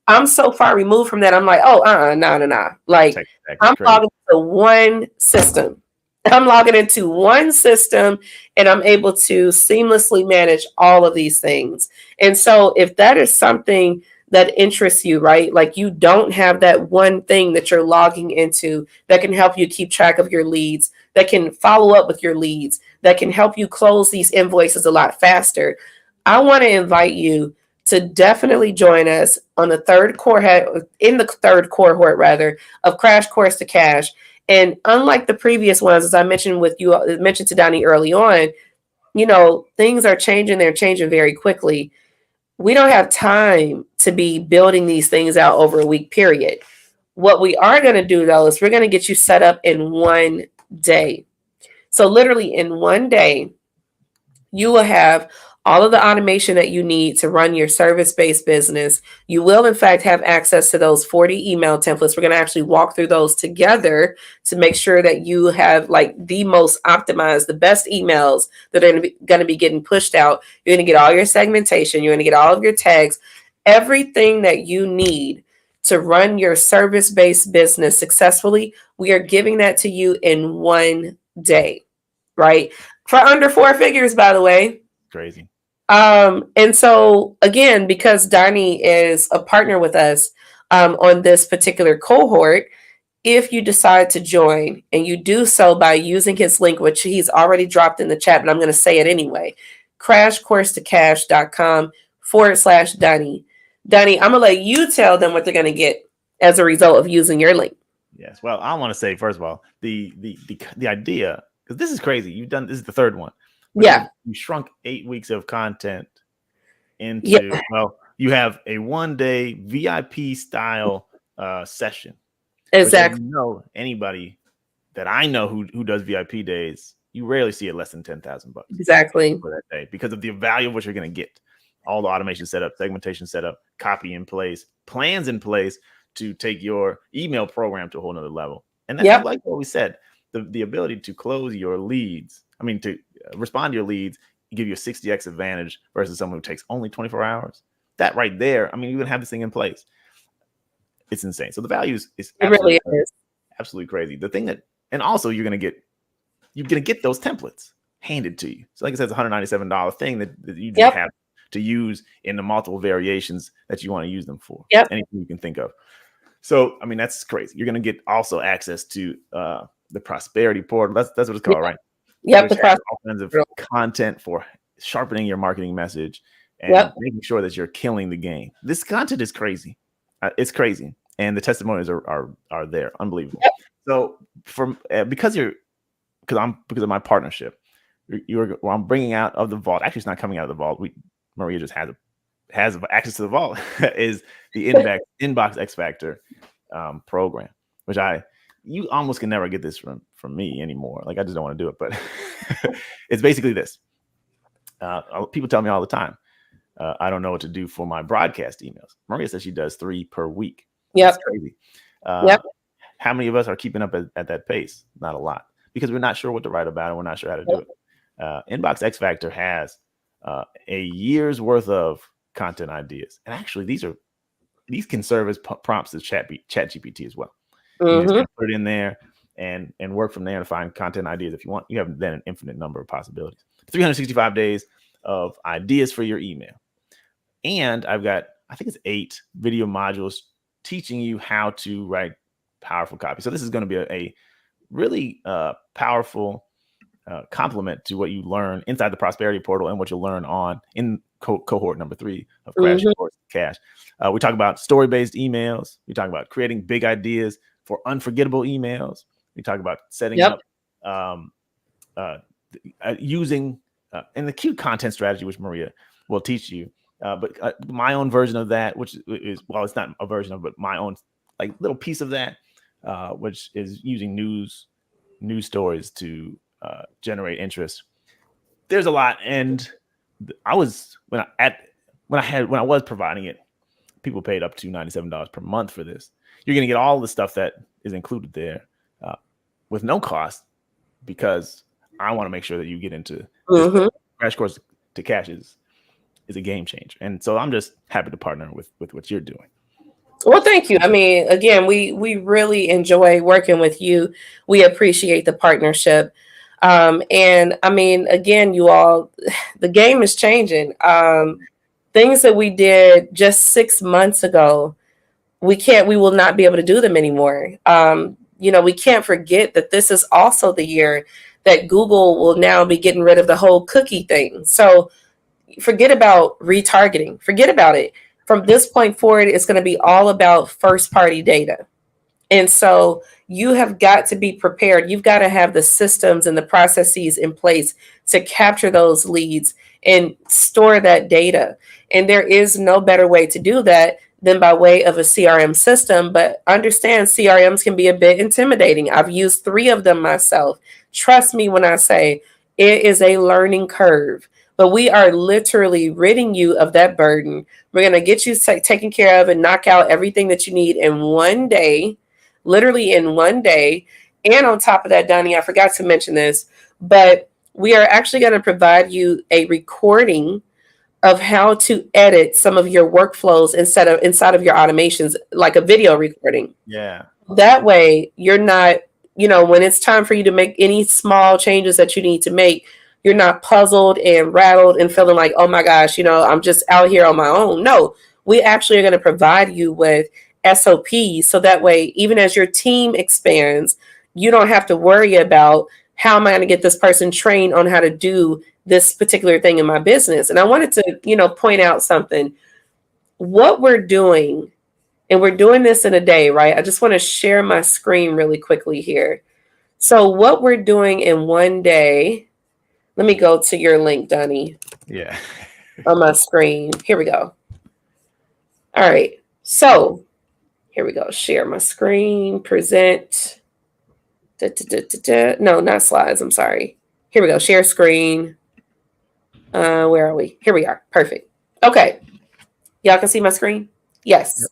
I'm so far removed from that. I'm like, oh, no. Like, I'm logging into one system. I'm logging into one system and I'm able to seamlessly manage all of these things. And so if that is something that interests you, right? Like you don't have that one thing that you're logging into that can help you keep track of your leads, that can follow up with your leads, that can help you close these invoices a lot faster. I want to invite you to definitely join us on the third cohort rather of Crash Course to Cash. And unlike the previous ones, as I mentioned to Donnie early on, things are changing. They're changing very quickly. We don't have time to be building these things out over a week period. What we are going to do, though, is we're going to get you set up in one day. So literally in one day, you will have all of the automation that you need to run your service-based business. You will, in fact, have access to those 40 email templates. We're going to actually walk through those together to make sure that you have like the most optimized, the best emails that are going to be getting pushed out. You're going to get all your segmentation. You're going to get all of your tags, everything that you need to run your service-based business successfully. We are giving that to you in one day, right? For under 4 figures, by the way. Crazy. And so again, because Donnie is a partner with us on this particular cohort, if you decide to join and you do so by using his link, which he's already dropped in the chat, but I'm going to say it anyway, crashcoursetocash.com/Donnie. Donnie, I'm going to let you tell them what they're going to get as a result of using your link. Yes. Well, I want to say, first of all, the idea, because this is crazy. This is the third one. Yeah. You shrunk 8 weeks of content into, well, you have a 1-day VIP style session. Exactly. Anybody that I know who does VIP days, you rarely see it less than $10,000 exactly for that day because of the value of what you're going to get. All the automation set up, segmentation set up, copy in place, plans in place to take your email program to a whole nother level. And that's like what we said, the ability to close your leads. I mean, to respond to your leads, give you a 60x advantage versus someone who takes only 24 hours. That right there, I mean, you're going to have this thing in place. It's insane. So the value is absolutely, absolutely crazy. The thing that, and also you're going to get those templates handed to you. So like I said, it's a $197 thing that you just have to use in the multiple variations that you want to use them for. Anything you can think of. So, I mean, that's crazy. You're going to get also access to the prosperity portal. That's what it's called, right? Yep. All kinds of content for sharpening your marketing message and making sure that you're killing the game. This content is crazy. It's crazy. And the testimonials are there. Unbelievable. So because of my partnership, I'm bringing out of the vault. Actually, it's not coming out of the vault. Maria just has access to the vault is the Inbox X Factor program, which you almost can never get this from me anymore. Like I just don't want to do it, but it's basically this. People tell me all the time, I don't know what to do for my broadcast emails. Maria says she does 3 per week. That's crazy. How many of us are keeping up at that pace? Not a lot, because we're not sure what to write about and we're not sure how to do it. Inbox X Factor has a year's worth of content ideas, and actually these can serve as prompts to ChatGPT as well. You just put it in there and work from there to find content ideas if you want. You have then an infinite number of possibilities. 365 days of ideas for your email. And I've got, I think it's 8 video modules teaching you how to write powerful copy. So this is going to be a really powerful complement to what you learn inside the prosperity portal and what you'll learn in cohort number 3 of Crash Course Cash. We talk about story-based emails. We talk about creating big ideas for unforgettable emails. We talk about setting up using and the cute content strategy, which Maria will teach you. But my own version of that, which is, well, it's not a version of, but my own like little piece of that, which is using news stories to generate interest. There's a lot, and I was when I was providing it, people paid up to $97 per month for this. You're going to get all the stuff that is included there with no cost, because I want to make sure that you get into this. Mm-hmm. Crash Course to Cash is a game changer. And so I'm just happy to partner with what you're doing. Well, thank you. I mean, again, we really enjoy working with you. We appreciate the partnership. And I mean, again, you all, the game is changing. Things that we did just 6 months ago, we will not be able to do them anymore. We can't forget that this is also the year that Google will now be getting rid of the whole cookie thing. So forget about retargeting, forget about it. From this point forward, it's going to be all about first party data. And so you have got to be prepared. You've got to have the systems and the processes in place to capture those leads and store that data. And there is no better way to do that than by way of a CRM system. But understand, CRMs can be a bit intimidating. I've used 3 of them myself. Trust me when I say it is a learning curve. But we are literally ridding you of that burden. We're going to get you taken care of and knock out everything that you need in one day, literally in one day. And on top of that, Donnie, I forgot to mention this, but we are actually going to provide you a recording of how to edit some of your workflows inside of your automations, like a video recording. Yeah. That way you're not, when it's time for you to make any small changes that you need to make, you're not puzzled and rattled and feeling like, oh my gosh, I'm just out here on my own. No, we actually are going to provide you with SOPs. So that way, even as your team expands, you don't have to worry about how am I going to get this person trained on how to do this particular thing in my business. And I wanted to, point out something. What we're doing, and we're doing this in a day, right? I just want to share my screen really quickly here. So what we're doing in one day, let me go to your link, Donnie. Yeah. On my screen. Here we go. All right. So here we go. Share my screen, present. No, not slides. I'm sorry. Here we go. Share screen. Where are we? Here we are. Perfect. Okay. Y'all can see my screen? Yes. Yep.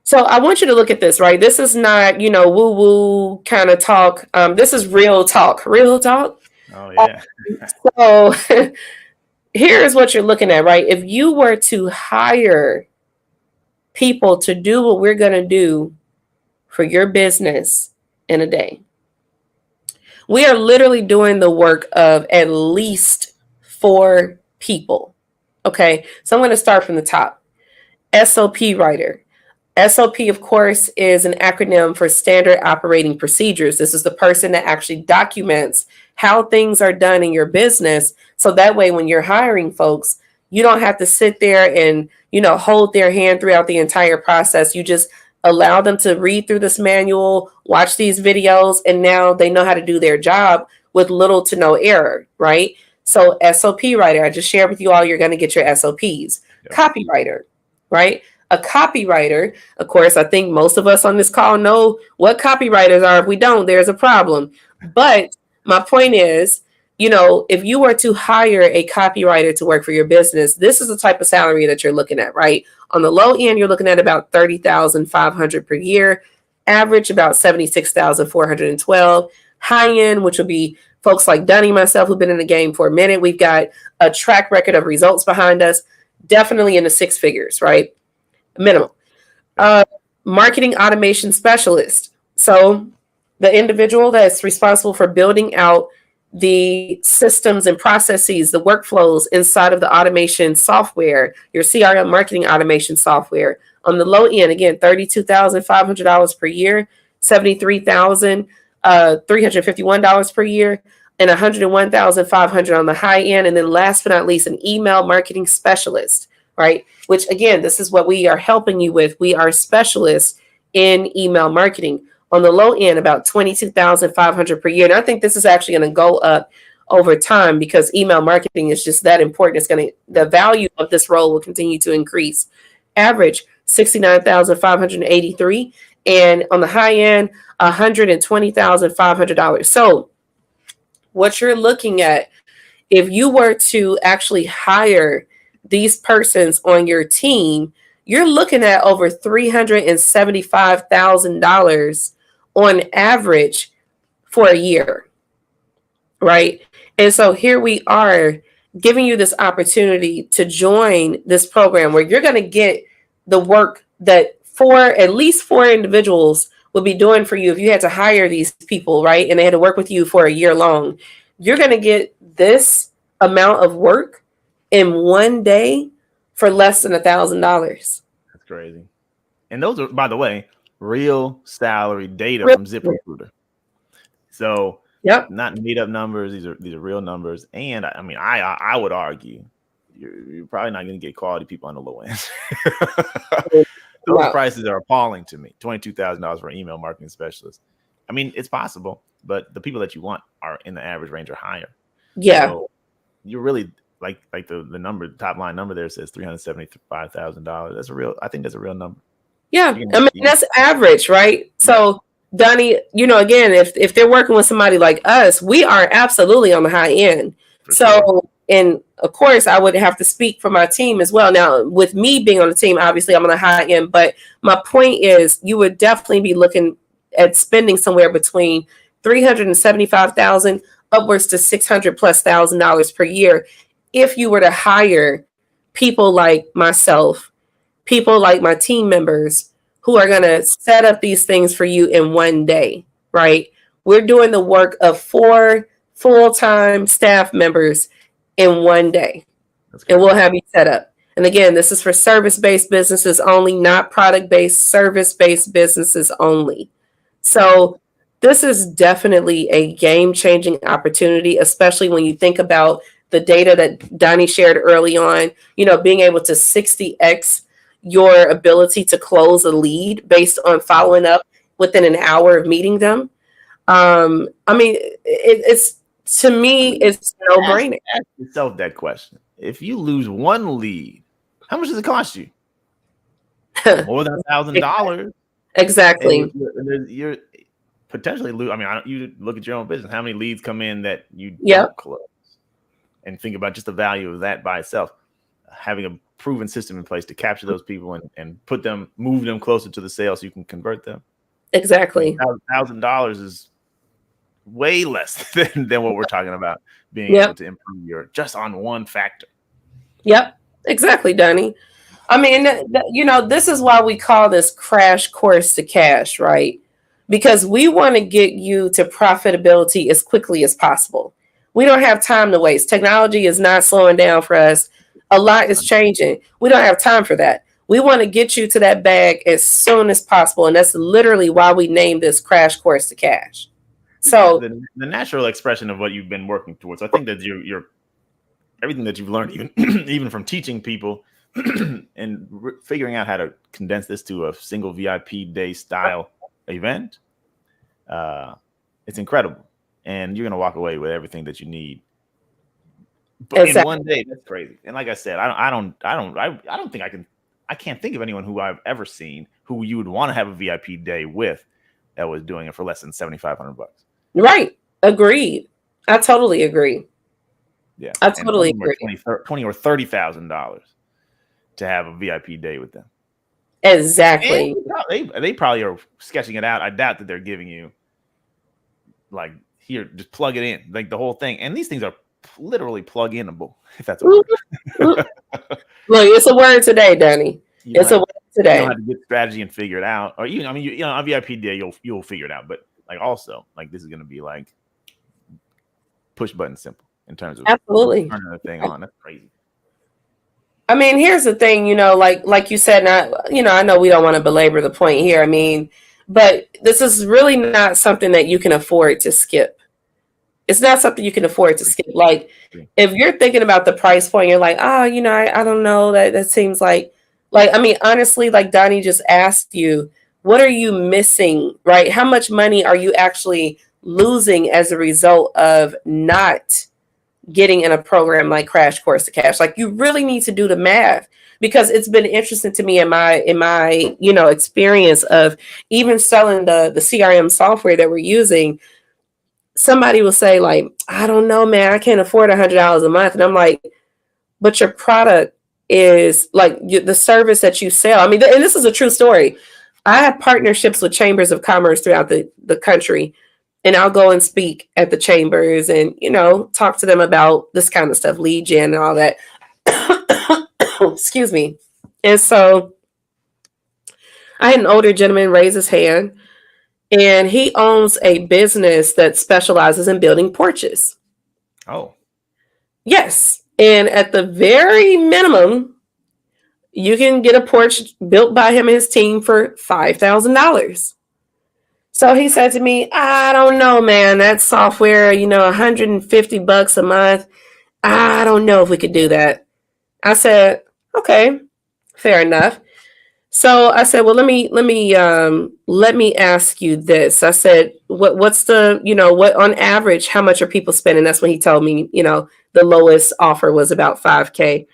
So I want you to look at this, right? This is not, woo-woo kind of talk. This is real talk. Real talk. Oh, yeah. So here's what you're looking at, right? If you were to hire people to do what we're going to do for your business in a day, we are literally doing the work of at least 4 people. Okay. So I'm going to start from the top. SOP writer. SOP, of course, is an acronym for standard operating procedures. This is the person that actually documents how things are done in your business. So that way, when you're hiring folks, you don't have to sit there and, hold their hand throughout the entire process. You just allow them to read through this manual, watch these videos, and now they know how to do their job with little to no error, right? So SOP writer, I just shared with you all, you're going to get your SOPs. Yep. Copywriter, right? A copywriter, of course, I think most of us on this call know what copywriters are. If we don't, there's a problem. But my point is, if you were to hire a copywriter to work for your business, this is the type of salary that you're looking at, right? On the low end, you're looking at about $30,500 per year. Average, about $76,412. High end, which would be folks like Dunny, myself, who've been in the game for a minute. We've got a track record of results behind us. Definitely in the 6 figures, right? Minimum. Marketing automation specialist. So the individual that's responsible for building out the systems and processes, the workflows inside of the automation software, your CRM marketing automation software. On the low end, again, $32,500 per year, $73,351 per year, and $101,500 on the high end. And then last but not least, an email marketing specialist, right? Which again, this is what we are helping you with. We are specialists in email marketing. On the low end, about $22,500 per year. And I think this is actually going to go up over time because email marketing is just that important. The value of this role will continue to increase. Average $69,583, and on the high end, $120,500. So what you're looking at, if you were to actually hire these persons on your team, you're looking at over $375,000 on average for a year. right? And so here we are giving you this opportunity to join this program where you're going to get the work that at least four individuals would be doing for you if you had to hire these people, right? And they had to work with you for a year long. You're going to get this amount of work in one day for less than $1,000. That's crazy. And those are, by the way, real salary data from ZipRecruiter. So yep, not made up numbers. These are real numbers. And I mean, I would argue you're probably not going to get quality people on the low end. Those prices are appalling to me. $22,000 for an email marketing specialist. I mean, it's possible, but the people that you want are in the average range or higher. Yeah. So you're really like the number, the top line number there says $375,000. That's a real. I think that's a real number. Yeah, I mean that's average, right? So Donnie, again, if they're working with somebody like us, we are absolutely on the high end. Sure. And of course, I would have to speak for my team as well. Now, with me being on the team, obviously I'm on the high end, but my point is you would definitely be looking at spending somewhere between $375,000 upwards to $600,000+ per year if you were to hire people like myself, people like my team members who are going to set up these things for you in one day, right? We're doing the work of 4 full-time staff members in one day, and we'll have you set up. And again, this is for service-based businesses only, not product-based, service-based businesses only. So this is definitely a game-changing opportunity, especially when you think about the data that Donnie shared early on, being able to 60x your ability to close a lead based on following up within an hour of meeting them. I mean, it's to me, it's no brainer. Ask yourself that question. If you lose one lead, how much does it cost you? More than $1,000. Exactly. You're potentially lose. I mean, you look at your own business. How many leads come in that you don't close? And think about just the value of that by itself. Having a proven system in place to capture those people and move them closer to the sale so you can convert them. Exactly. $1,000 is way less than what we're talking about being able to improve just on one factor. Yep, exactly, Donnie. I mean, this is why we call this crash course to cash, right? Because we want to get you to profitability as quickly as possible. We don't have time to waste. Technology is not slowing down for us. A lot is changing. We don't have time for that. We want to get you to that bag as soon as possible. And that's literally why we named this crash course to cash. So the natural expression of what you've been working towards, I think that you're everything that you've learned, even from teaching people and figuring out how to condense this to a single VIP day style event. It's incredible. And you're going to walk away with everything that you need. But in one day, that's crazy. And like I said, I don't think I can't think of anyone who I've ever seen who you would want to have a VIP day with that was doing it for less than $7,500. Right. Agreed. I totally agree. Yeah. I totally agree. $20,000 or $30,000 to have a VIP day with them. Exactly. And they probably are sketching it out. I doubt that they're giving you like, here, just plug it in, like the whole thing. And these things are literally plug-inable, if that's a word. Look, it's a word today, Danny. It's a word today. You don't have to get strategy and figure it out. Or even, I mean, on VIP day, you'll figure it out. But like also, like this is going to be like push button simple in terms of absolutely turning the thing on. That's crazy. I mean, here's the thing, like you said, I know we don't want to belabor the point here. I mean, but this is really not something that you can afford to skip. It's not something you can afford to skip. Like if you're thinking about the price point, you're like, I don't know, that seems like, I mean, honestly, like Donnie just asked you, what are you missing, right? How much money are you actually losing as a result of not getting in a program like Crash Course to Cash? Like you really need to do the math, because it's been interesting to me in my experience of even selling the CRM software that we're using. Somebody will say like, I don't know, man, I can't afford $100 a month. And I'm like, but your product is like the service that you sell. I mean, and this is a true story. I have partnerships with chambers of commerce throughout the country. and I'll go and speak at the chambers and, talk to them about this kind of stuff, lead gen and all that. Excuse me. And so I had an older gentleman raise his hand, and he owns a business that specializes in building porches. Oh. Yes. And at the very minimum, you can get a porch built by him and his team for $5,000. So he said to me, I don't know, man, that software, $150 a month. I don't know if we could do that. I said, okay, fair enough. So I said, well, let me ask you this. I said, what's the, what on average, how much are people spending? That's when he told me, the lowest offer was about $5,000.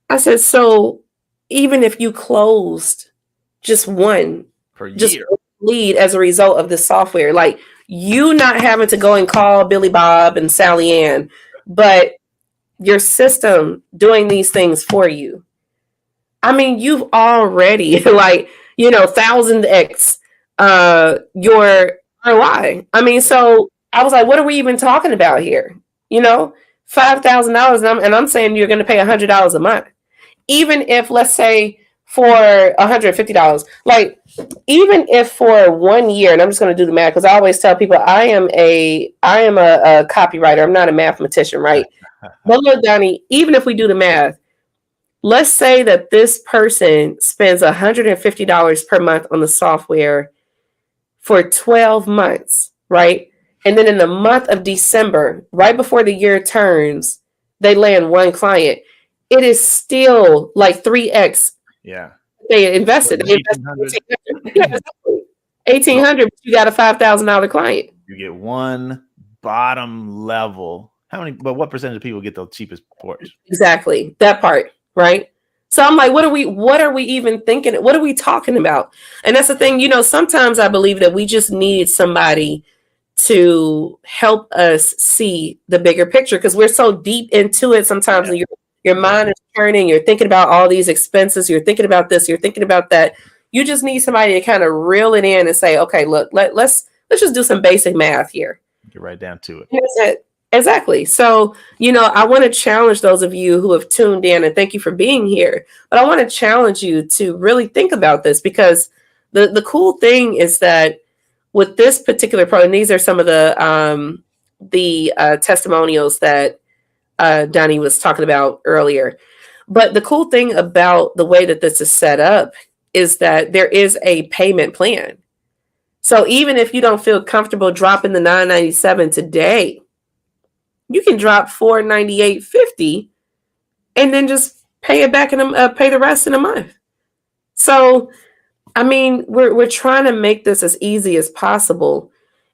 I said, so even if you closed just one per just year lead as a result of this software, like you not having to go and call Billy Bob and Sally Ann, but your system doing these things for you. I mean, you've already 1,000x your ROI. I mean, so I was like, what are we even talking about here? $5,000, and I'm saying you're going to pay $100 a month, even if, let's say, for $150, like even if for 1 year, and I'm just going to do the math because I always tell people I am a copywriter. I'm not a mathematician, right? But look, Donnie, even if we do the math, let's say that this person spends $150 per month on the software for 12 months, right? And then in the month of December, right before the year turns, they land one client. It is still like 3x. Yeah. They invested. They invested $1,800, you got a $5,000 client. You get one bottom level. But what percentage of people get the cheapest porch? Exactly. That part, right? So I'm like, what are we even thinking? What are we talking about? And that's the thing, sometimes I believe that we just need somebody to help us see the bigger picture because we're so deep into it sometimes. Yeah. Your mind is turning, you're thinking about all these expenses, you're thinking about this, you're thinking about that. You just need somebody to kind of reel it in and say, okay, look, let's just do some basic math here. Get right down to it. That's it. Exactly. So, I want to challenge those of you who have tuned in, and thank you for being here. But I want to challenge you to really think about this because the cool thing is that with this particular program, these are some of the testimonials that Donnie was talking about earlier. But the cool thing about the way that this is set up is that there is a payment plan. So even if you don't feel comfortable dropping the $997 today, you can drop $498.50 and then just pay it back and pay the rest in a month. So, I mean, we're trying to make this as easy as possible.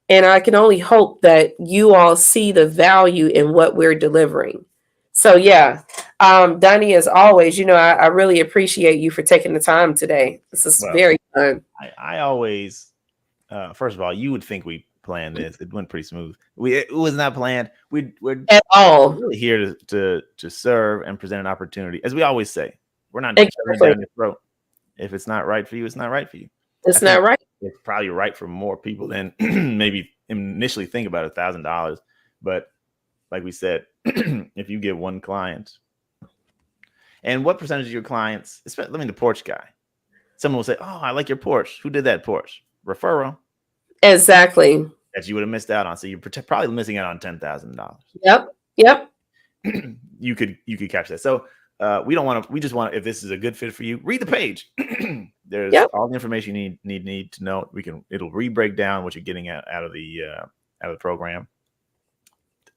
And I can only hope that you all see the value in what we're delivering. So, yeah, Donnie, as always, I really appreciate you for taking the time today. This is very fun. I always, first of all, you would think we planned this. It went pretty smooth. It was not planned. We're at all really here to serve and present an opportunity. As we always say, we're not down your throat. If it's not right for you, it's not right for you. It's not right. It's probably right for more people than maybe initially think about $1,000. But like we said, if you get one client, and what percentage of your clients, especially the porch guy, someone will say, "Oh, I like your porch. Who did that porch?" Referral. Exactly. That you would have missed out on. So you're probably missing out on $10,000. Yep. You could catch that. So we just want, if this is a good fit for you, read the page. There's all the information you need to know. It'll re-break down what you're getting out of the program.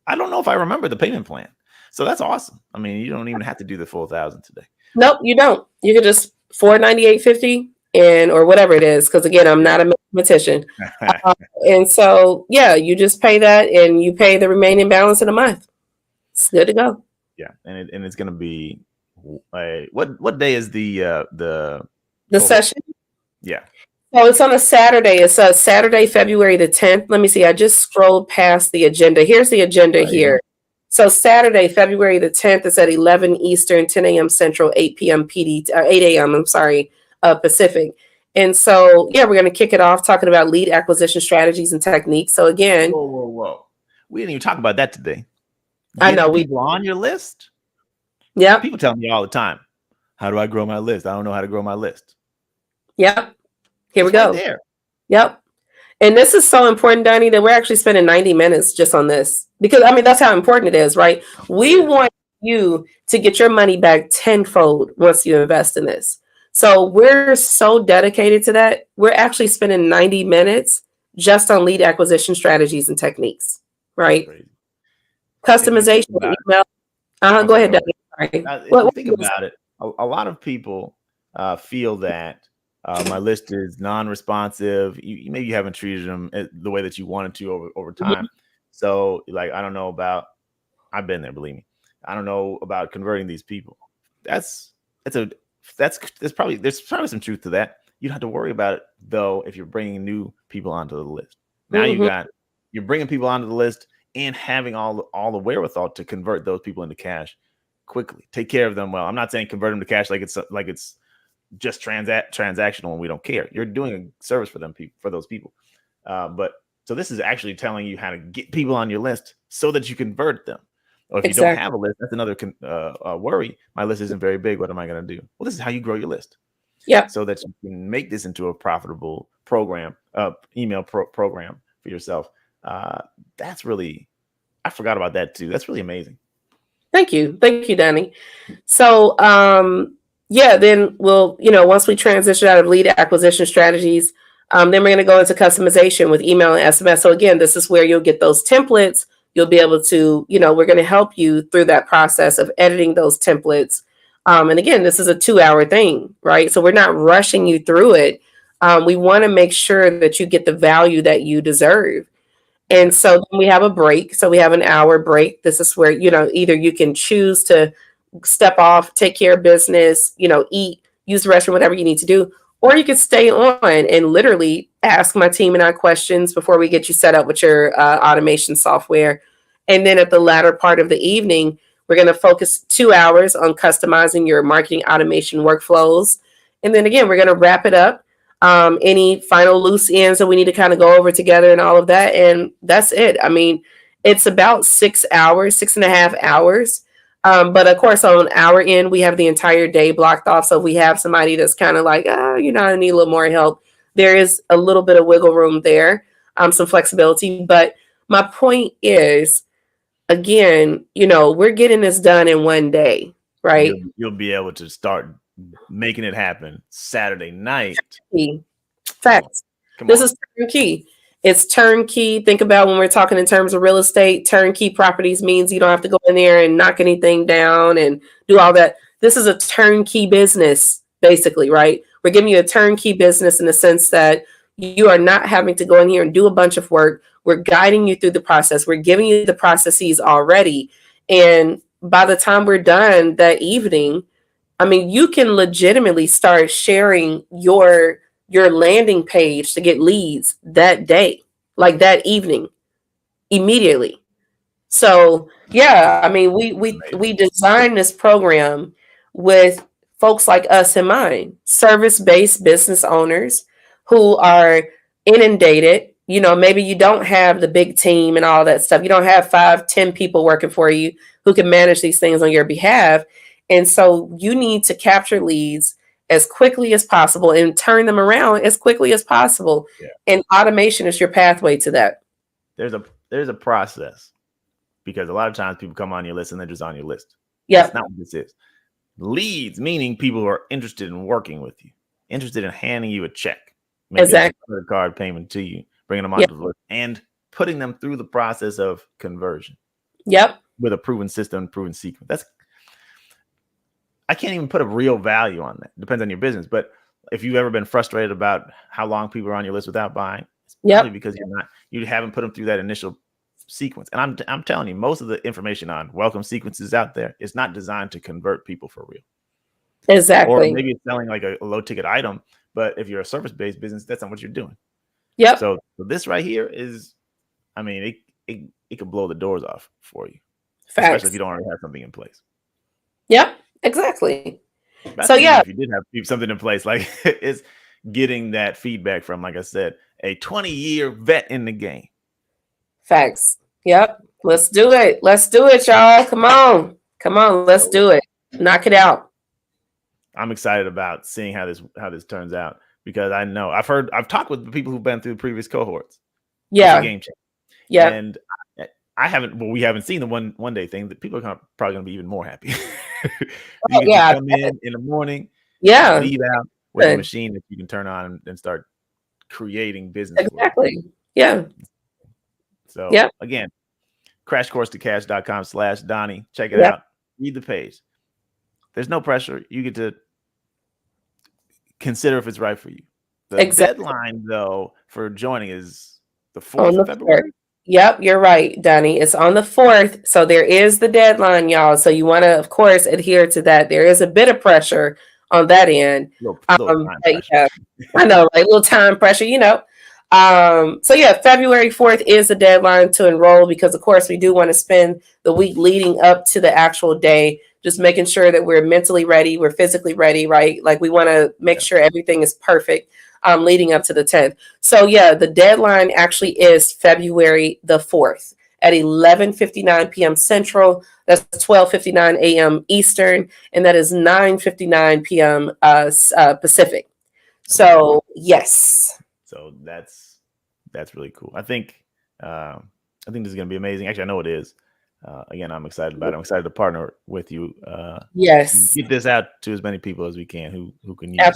I don't know if I remember the payment plan. So that's awesome. I mean, you don't even have to do the full 1,000 today. Nope, you don't. You could just $498.50 or whatever it is. Because again, I'm not a mathematician. And so, you just pay that and you pay the remaining balance in a month. It's good to go. Yeah. And it's going to be, what day is the session? Yeah. So it's on a Saturday. It's a Saturday, February the 10th. Let me see. I just scrolled past the agenda. Here's the agenda here. So Saturday, February the 10th is at 11 Eastern, 10 a.m. Central, 8 p.m. 8 a.m. Pacific. And so, yeah, we're going to kick it off talking about lead acquisition strategies and techniques. So again, Whoa. We didn't even talk about that today. I know Getting people on your list. Yep. People tell me all the time, how do I grow my list? I don't know how to grow my list. Yep. Here we It's go. right there. Yep. And this is so important, Donnie, that we're actually spending 90 minutes just on this because, I mean, that's how important it is, right? We want you to get your money back tenfold once you invest in this. So we're so dedicated to that. We're actually spending 90 minutes just on lead acquisition strategies and techniques, right? Customization, email. Go ahead, Donnie. Sorry. If you think about it, a lot of people feel that my list is non-responsive. Maybe you haven't treated them the way that you wanted to over time. Mm-hmm. So, like, I don't know about. I've been there, believe me. I don't know about converting these people. There's probably some truth to that. You don't have to worry about it though if you're bringing new people onto the list. Now you're bringing people onto the list and having all the wherewithal to convert those people into cash quickly. Take care of them well. I'm not saying convert them to cash like it's just transactional and we don't care. You're doing a service for those people. But so this is actually telling you how to get people on your list so that you convert them. Or if you don't have a list, that's another worry. My list isn't very big. What am I going to do? Well, this is how you grow your list. Yeah. So that you can make this into a profitable program, email program for yourself. That's really, I forgot about that too. That's really amazing. Thank you, Danny. So, then we'll, once we transition out of lead acquisition strategies, then we're going to go into customization with email and SMS. So again, this is where you'll get those templates. You'll be able to, we're going to help you through that process of editing those templates. And again, this is a 2-hour thing, right? So we're not rushing you through it. We want to make sure that you get the value that you deserve. And so then we have a break. So we have an hour break. This is where, either you can choose to step off, take care of business, eat, use the restroom, whatever you need to do. Or you could stay on and literally ask my team and I questions before we get you set up with your automation software. And then at the latter part of the evening, we're going to focus 2 hours on customizing your marketing automation workflows. And then again, we're going to wrap it up. Any final loose ends that we need to kind of go over together and all of that. And that's it. I mean, it's about 6 hours, 6.5 hours. But of course, on our end, we have the entire day blocked off. So if we have somebody that's kind of like, I need a little more help, there is a little bit of wiggle room there, some flexibility. But my point is, again, we're getting this done in one day, right? You'll be able to start making it happen Saturday night. Facts. This is turnkey. It's turnkey. Think about when we're talking in terms of real estate, turnkey properties means you don't have to go in there and knock anything down and do all that. This is a turnkey business, basically, right? We're giving you a turnkey business in the sense that you are not having to go in here and do a bunch of work. We're guiding you through the process. We're giving you the processes already. And by the time we're done that evening, I mean, you can legitimately start sharing your landing page to get leads that day, like that evening, immediately. So yeah, I mean, we designed this program with folks like us in mind, service-based business owners who are inundated. Maybe you don't have the big team and all that stuff. You don't have 5-10 people working for you who can manage these things on your behalf. And so you need to capture leads as quickly as possible and turn them around as quickly as possible. Yeah. And automation is your pathway to that. There's a process, because a lot of times people come on your list and they're just on your list. Yeah. That's not what this is. Leads, meaning people who are interested in working with you, interested in handing you a check, making a credit card payment to you, bringing them onto the list, and putting them through the process of conversion. Yep. With a proven system, proven sequence. I can't even put a real value on that. It depends on your business. But if you've ever been frustrated about how long people are on your list without buying, it's probably because you haven't put them through that initial sequence. And I'm telling you, most of the information on welcome sequences out there is not designed to convert people for real. Exactly. Or maybe it's selling like a low ticket item, but if you're a service-based business, that's not what you're doing. Yep. So this right here is, I mean, it could blow the doors off for you. Facts. Especially if you don't already have something in place. Yep. Exactly. That's so yeah, if you did have something in place, like getting that feedback from, like I said, a 20-year vet in the game. Facts. Yep. Let's do it. Let's do it, y'all. Come on. Come on. Let's do it. Knock it out. I'm excited about seeing how this turns out, because I know I've talked with the people who've been through the previous cohorts. Yeah. It's a game changer. Yeah. And we haven't seen the one day thing that people are probably going to be even more happy. You can just come in the morning, leave out with a machine that you can turn on and start creating business. Exactly. Yeah. So again, crashcourseTocash.com/Donnie. Check it out. Read the page. There's no pressure. You get to consider if it's right for you. The deadline, though, for joining is the 4th of February. Yep, you're right, Donnie. It's on the 4th. So there is the deadline, y'all. So you want to, of course, adhere to that. There is a bit of pressure on that end. Little time pressure. Yeah, I know, right? A little time pressure, So yeah, February 4th is the deadline to enroll, because of course we do want to spend the week leading up to the actual day, just making sure that we're mentally ready, we're physically ready, right? Like we want to make sure everything is perfect leading up to the 10th. So yeah, the deadline actually is February the 4th at 11:59 p.m. Central. That's 12:59 a.m. Eastern, and that is 9:59 p.m. Pacific. So yes. So that's really cool. I think this is going to be amazing. Actually, I know it is. Again, I'm excited about it. I'm excited to partner with you. Yes. Get this out to as many people as we can who can use it.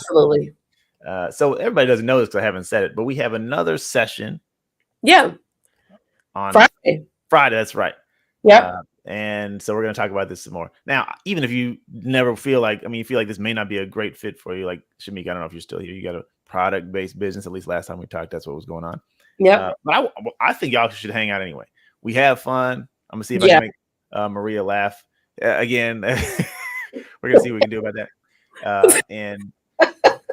So everybody doesn't know this because I haven't said it, but we have another session. Yeah. On Friday. That's right. Yeah. And so we're going to talk about this some more. Now, even if you never feel like this may not be a great fit for you, like Shamik, I don't know if you're still here. You got a product-based business. At least last time we talked, that's what was going on. Yeah. But I think y'all should hang out anyway. We have fun. I'm going to see if I can make Maria laugh again. We're going to see what we can do about that. And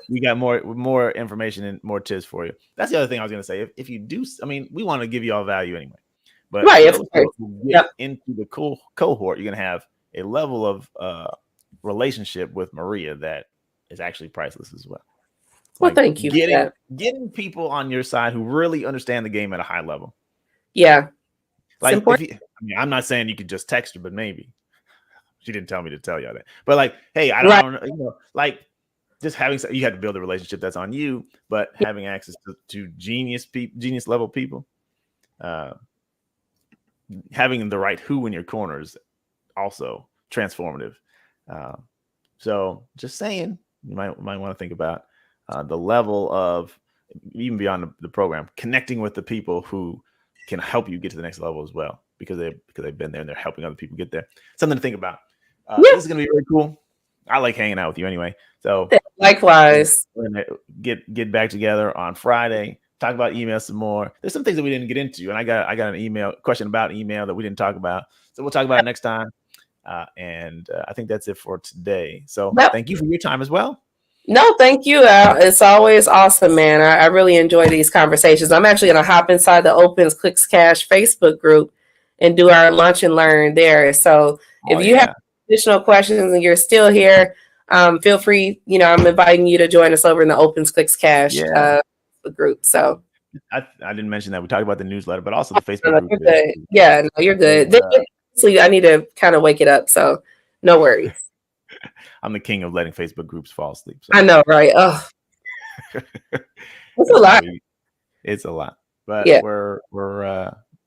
we got more information and more tips for you. That's the other thing I was going to say. If you do, we want to give you all value anyway. But get into the cohort, you're going to have a level of relationship with Maria that is actually priceless as well. Well, thank you. Getting people on your side who really understand the game at a high level. Yeah. Like, I'm not saying you could just text her, but maybe. She didn't tell me to tell y'all that. But like, hey, I don't know, just having, you had to build a relationship that's on you, but having access to genius level people, having the right who in your corner is also transformative. So just saying, you might want to think about the level of, even beyond the program, connecting with the people who can help you get to the next level as well, because they've been there and they're helping other people get there. Something to think about. This is going to be really cool. I like hanging out with you anyway. So likewise, we're gonna get back together on Friday, talk about email some more. There's some things that we didn't get into, and I got an question about email that we didn't talk about. So we'll talk about it next time. And I think that's it for today. So thank you for your time as well. No, thank you. It's always awesome, man. I really enjoy these conversations. I'm actually going to hop inside the Opens Clicks Cash Facebook group and do our lunch and learn there. So if you have additional questions and you're still here, feel free. I'm inviting you to join us over in the Opens Clicks Cash group. So I didn't mention that. We talked about the newsletter, but also the Facebook group. Yeah, no, you're good. I need to kind of wake it up. So no worries. I'm the king of letting Facebook groups fall asleep. So. I know, right? Oh, it's a lot. It's a lot, but we're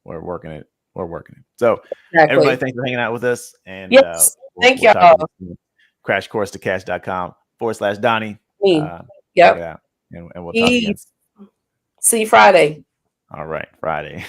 working it. We're working it. So everybody, thanks for hanging out with us. And thank y'all. crashcourse-to-cash.com/Donnie. And we'll talk again. See you Friday. All right, Friday.